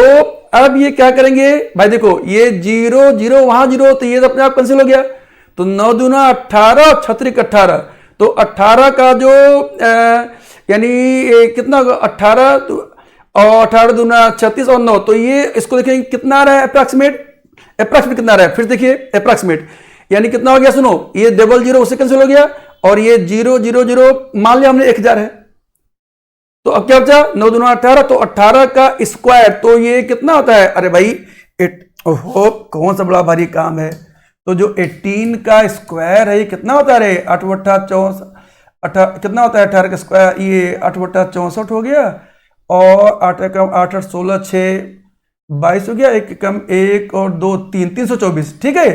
अब ये क्या करेंगे भाई, देखो ये 0 0 वहां 0, तो ये तो अपने आप कैंसिल हो गया। तो 9 दूना 18, 6 18, तो 18 का जो यानी कितना 18 और 18 दूना 36 और 9, तो ये इसको देखेंगे कितना आ रहा है अप्रॉक्सीमेट कितना आ रहा है। फिर देखिए अप्रॉक्सीमेट यानी कितना हो गया, सुनो ये 00 उससे कैंसिल हो गया, और ये 0 0 0 मान लिया हमने 1000 है। तो अब क्या बचा 9 दूना 18, तो 18 का स्क्वायर, तो ये कितना होता है, अरे भाई ओहो कौन सा बड़ा भारी काम है। तो जो 18 का स्क्वायर है ये कितना होता है, 8 बट्टा 64 कितना होता है 18 का स्क्वायर, ये 8 बट्टा 64 हो गया, और 8 कम 8 8 16 6 22 हो गया, 1 कम 1 और 2 3 324। ठीक है,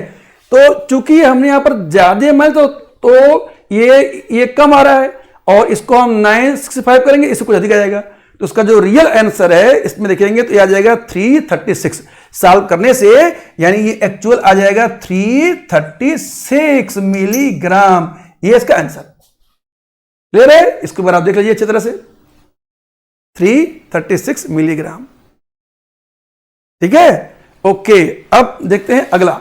तो चूंकि हमने यहां पर ज्यादा माइल तो ये कम आ रहा है, और इसको हम 965 करेंगे, इससे कुछ अधिक आ जाएगा। तो उसका जो रियल आंसर है इसमें देखेंगे तो ये आ जाएगा 336। सॉल्व करने से यानी ये एक्चुअल आ जाएगा 336 मिलीग्राम, ये इसका आंसर क्लियर है। इसके बाद आप देख लीजिए अच्छी तरह से 336 मिलीग्राम। ठीक है, ओके। अब देखते हैं अगला।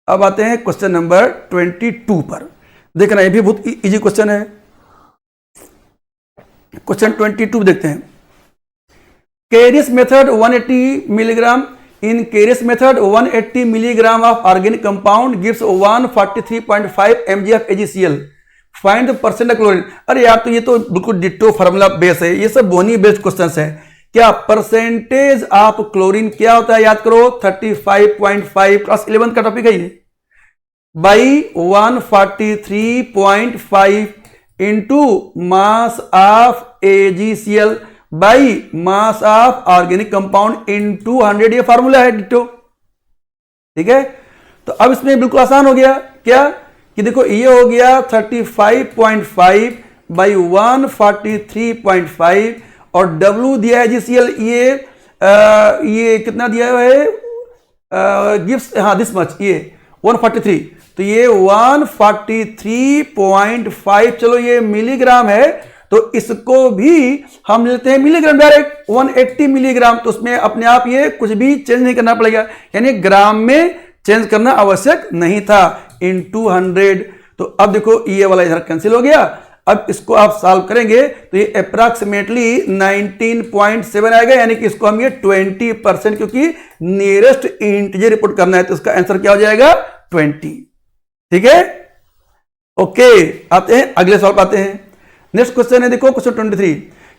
अब आते हैं क्वेश्चन नंबर 22 पर। देखना ये भी बहुत इजी क्वेश्चन है। क्वेश्चन 22 देखते हैं। Carius method 180 milligram, in Carius method 180 milligram of organic compound gives 143.5 mg of AgCl, find the percent chlorine. अरे यार तो ये तो बिल्कुल डिट्टो फार्मूला बेस है, ये सब बोनी बेस्ड क्वेश्चंस है। क्या परसेंटेज ऑफ क्लोरीन क्या होता है, याद करो 35.5, क्लास 11 का टॉपिक है ये, by 143.5 into mass of AgCl by mass of organic compound into 100, ये फार्मूला है डिट्टो। ठीक है, तो अब इसमें बिल्कुल आसान हो गया। क्या कि देखो ये हो गया 35.5 बाई 143.5, और W दिया है AgCl, ये कितना दिया हुआ है, गिव्स हाँ दिस मच, ये 143, तो ये 143.5 चलो ये मिलीग्राम है, तो इसको भी हम लेते हैं मिलीग्राम डायरेक्ट 180 मिलीग्राम। तो उसमें अपने आप ये कुछ भी चेंज नहीं करना पड़ेगा, यानी ग्राम में चेंज करना आवश्यक नहीं था, इनटू 100। तो अब देखो ये वाला इधर कैंसिल हो गया। अब इसको आप सॉल्व करेंगे तो ये अप्रॉक्सीमेटली 19.7 आएगा, यानी कि इसको हम ये 20%, क्योंकि नियरेस्ट इंटीजर रिपोर्ट करना है, तो इसका आंसर क्या हो जाएगा 20। ठीक है, ओके। आते हैं अगले सवाल पाते हैं। नेक्स्ट क्वेश्चन है, देखो question 23,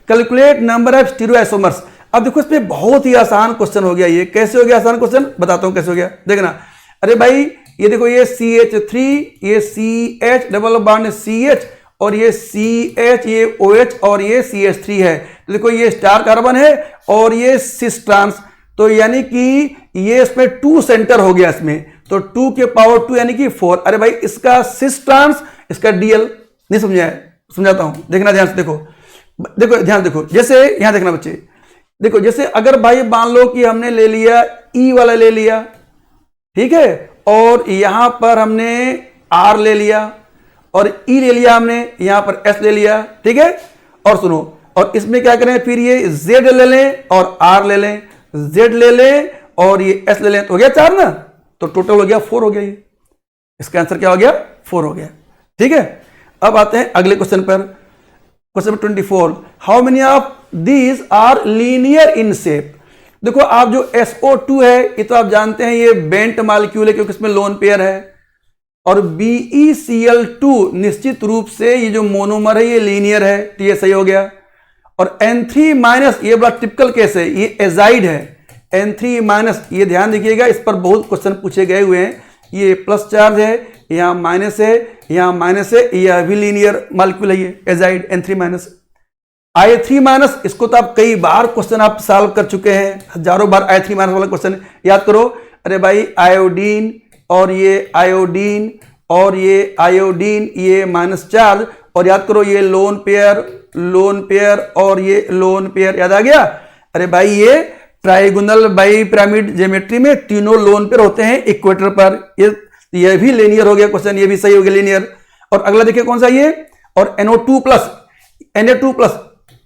calculate number of stereoisomers. अब देखो इसमें बहुत ही आसान क्वेश्चन हो गया। ये कैसे हो गया आसान क्वेश्चन, बताता हूं कैसे हो गया, देखना। अरे भाई ये देखो ये CH3, ये CH डबल बॉन्ड CH, और ये CH, ये OH, और ये CH3 है। तो देखो ये स्टार कार्बन है और ये सिस ट्रांस, तो यानी कि ये इसमें 2 सेंटर हो गया इसमें, तो 2 के पावर 2 यानी कि 4। अरे भाई इसका सिस ट्रांस, इसका DL नहीं समझा है, समझाता हूं, देखना ध्यान से। देखो ध्यान देखो, जैसे यहां देखना बच्चे, देखो जैसे अगर भाई मान लो कि हमने ले लिया E वाला ले लिया, ठीक है, और यहां पर हमने R ले लिया, और E ले लिया हमने, यहां पर S ले लिया, ठीक है। और सुनो, और इसमें क्या करें, फिर ये Z ले लें और R ले लें, Z ले लें और ये S ले लें, तो हो गया 4 ना, तो टोटल हो गया 4 हो गया। ये इसका आंसर क्या हो गया 4 हो गया। ठीक है, अब आते हैं अगले क्वेश्चन पर। Question 24, how many of these are linear in shape. देखो आप जो SO2 है ये तो आप जानते हैं ये बेंट मॉलिक्यूल है, क्योंकि इसमें लोन पेयर है, और BeCl2 निश्चित रूप से ये जो मोनोमर है ये लीनियर है, तो ये सही हो गया। और N3- ये बड़ा टिपिकल केस है, ये एजाइड है। N3- ये ध्यान रखिएगा, इस पर बहुत क्वेश्चन पूछे गए हुए हैं। ये प्लस चार्ज है, यहां माइनस है, यहां माइनस है, यह भी लीनियर मॉलिक्यूल है, ये एजाइड N3-। I3 माइनस, इसको तो आप कई बार क्वेश्चन आप सॉल्व कर चुके हैं, हजारों बार I3 माइनस वाला क्वेश्चन याद करो। अरे भाई आयोडीन और ये आयोडीन और ये आयोडीन, ये माइनस चार्ज, और याद करो ये लोन पेयर और ये लोन पेयर, याद आ गया। अरे भाई ये ट्राइगोनल बाई पिरामिड ज्योमेट्री में तीनों लोन पेयर होते हैं इक्वेटर पर। ये भी लीनियर हो गया क्वेश्चन, ये भी सही हो गया लीनियर। और अगला देखिए कौन सा ये, और NO2 प्लस Na2 प्लस,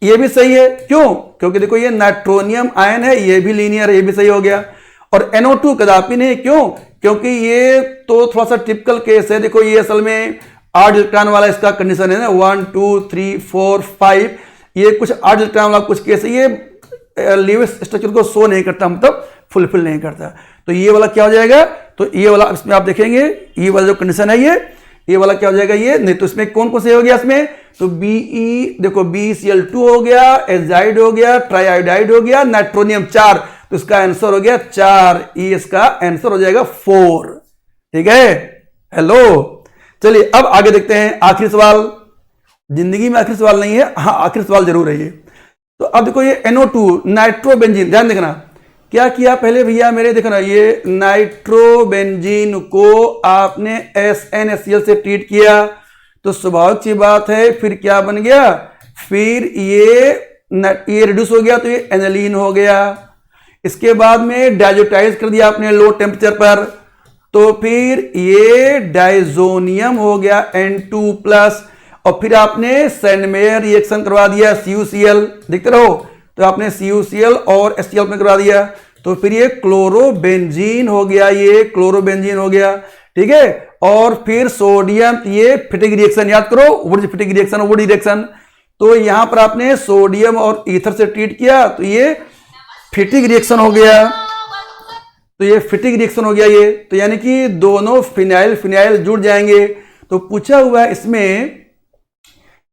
ये भी सही है। क्यों? क्योंकि देखो ये नाइट्रोनियम आयन है, ये भी लीनियर, ये भी सही हो गया। और NO2 कदापि नहीं, क्यों? क्योंकि ये तो थोड़ा सा टिपिकल केस है। देखो ये असल में 8 इलेक्ट्रॉन वाला इसका कंडीशन है ना, 1 2 3 4 5, ये कुछ 8 इलेक्ट्रॉन वाला कुछ केस है, ये लीविस स्ट्रक्चर को शो नहीं करता, मतलब फुलफिल नहीं करता। तो ये वाला क्या हो जाएगा, तो ये वाला इसमें आप देखेंगे ये वाला जो कंडीशन है ये वाला क्या हो जाएगा, ये नहीं। तो इसमें कौन कौन से हो गया इसमें, तो Be देखो BeCl2 हो गया, एजाइड हो गया, ट्राइआयोडाइड हो गया, नाइट्रोनियम 4, तो इसका आंसर हो गया 4, ये इसका आंसर हो जाएगा 4। ठीक है, हेलो। चलिए अब आगे देखते हैं आखिरी सवाल। जिंदगी में आखिरी सवाल नहीं है, हाँ आखिरी सवाल जरूर है ये। तो अब देखो ये NO2 नाइट्रोबेंजीन, ध्यान देखना क्या किया पहले भैया मेरे, देखना ये नाइट्रोबेंजीन को आपने SnHCl से ट्रीट किया, तो स्वाभाविक सी बात है फिर क्या बन गया, फिर ये रिड्यूस हो गया, तो ये एनिलीन हो गया। इसके बाद में डाइजोटाइज कर दिया आपने लो टेम्परेचर पर, तो फिर ये डाइजोनियम हो गया N2 प्लस, और फिर आपने सैंडमेयर रिएक्शन करवा दिया CuCl, देखते रहो, तो आपने CuCl और HCl में करवा दिया, तो फिर ये क्लोरोबेंजीन हो गया, ये क्लोरोबेंजीन हो गया। ठीक है, और फिर सोडियम, ये फिटिक रिएक्शन याद करो, वुड फिटिक रिएक्शन, वुड रिएक्शन, तो यहां पर आपने सोडियम और ईथर से ट्रीट किया, तो ये फिटिक रिएक्शन हो गया, तो ये फिटिक रिएक्शन हो गया ये, तो यानी कि दोनों फिनाइल फिनाइल जुड़ जाएंगे। तो पूछा हुआ है इसमें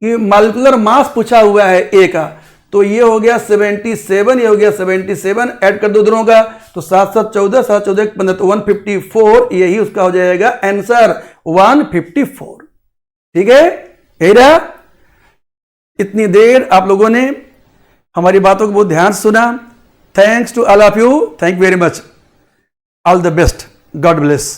कि मॉलिक्यूलर मास पूछा हुआ है A का, तो ये हो गया 77, ये हो गया 77, ऐड कर दो दोनों का, तो 7 7 14, 7 14 15, तो 154, यही उसका हो जाएगा आंसर 154। ठीक है, यही रहा। इतनी देर आप लोगों ने हमारी बातों को बहुत ध्यान से सुना। Thanks to all of you, thank you very much, all the best, God bless.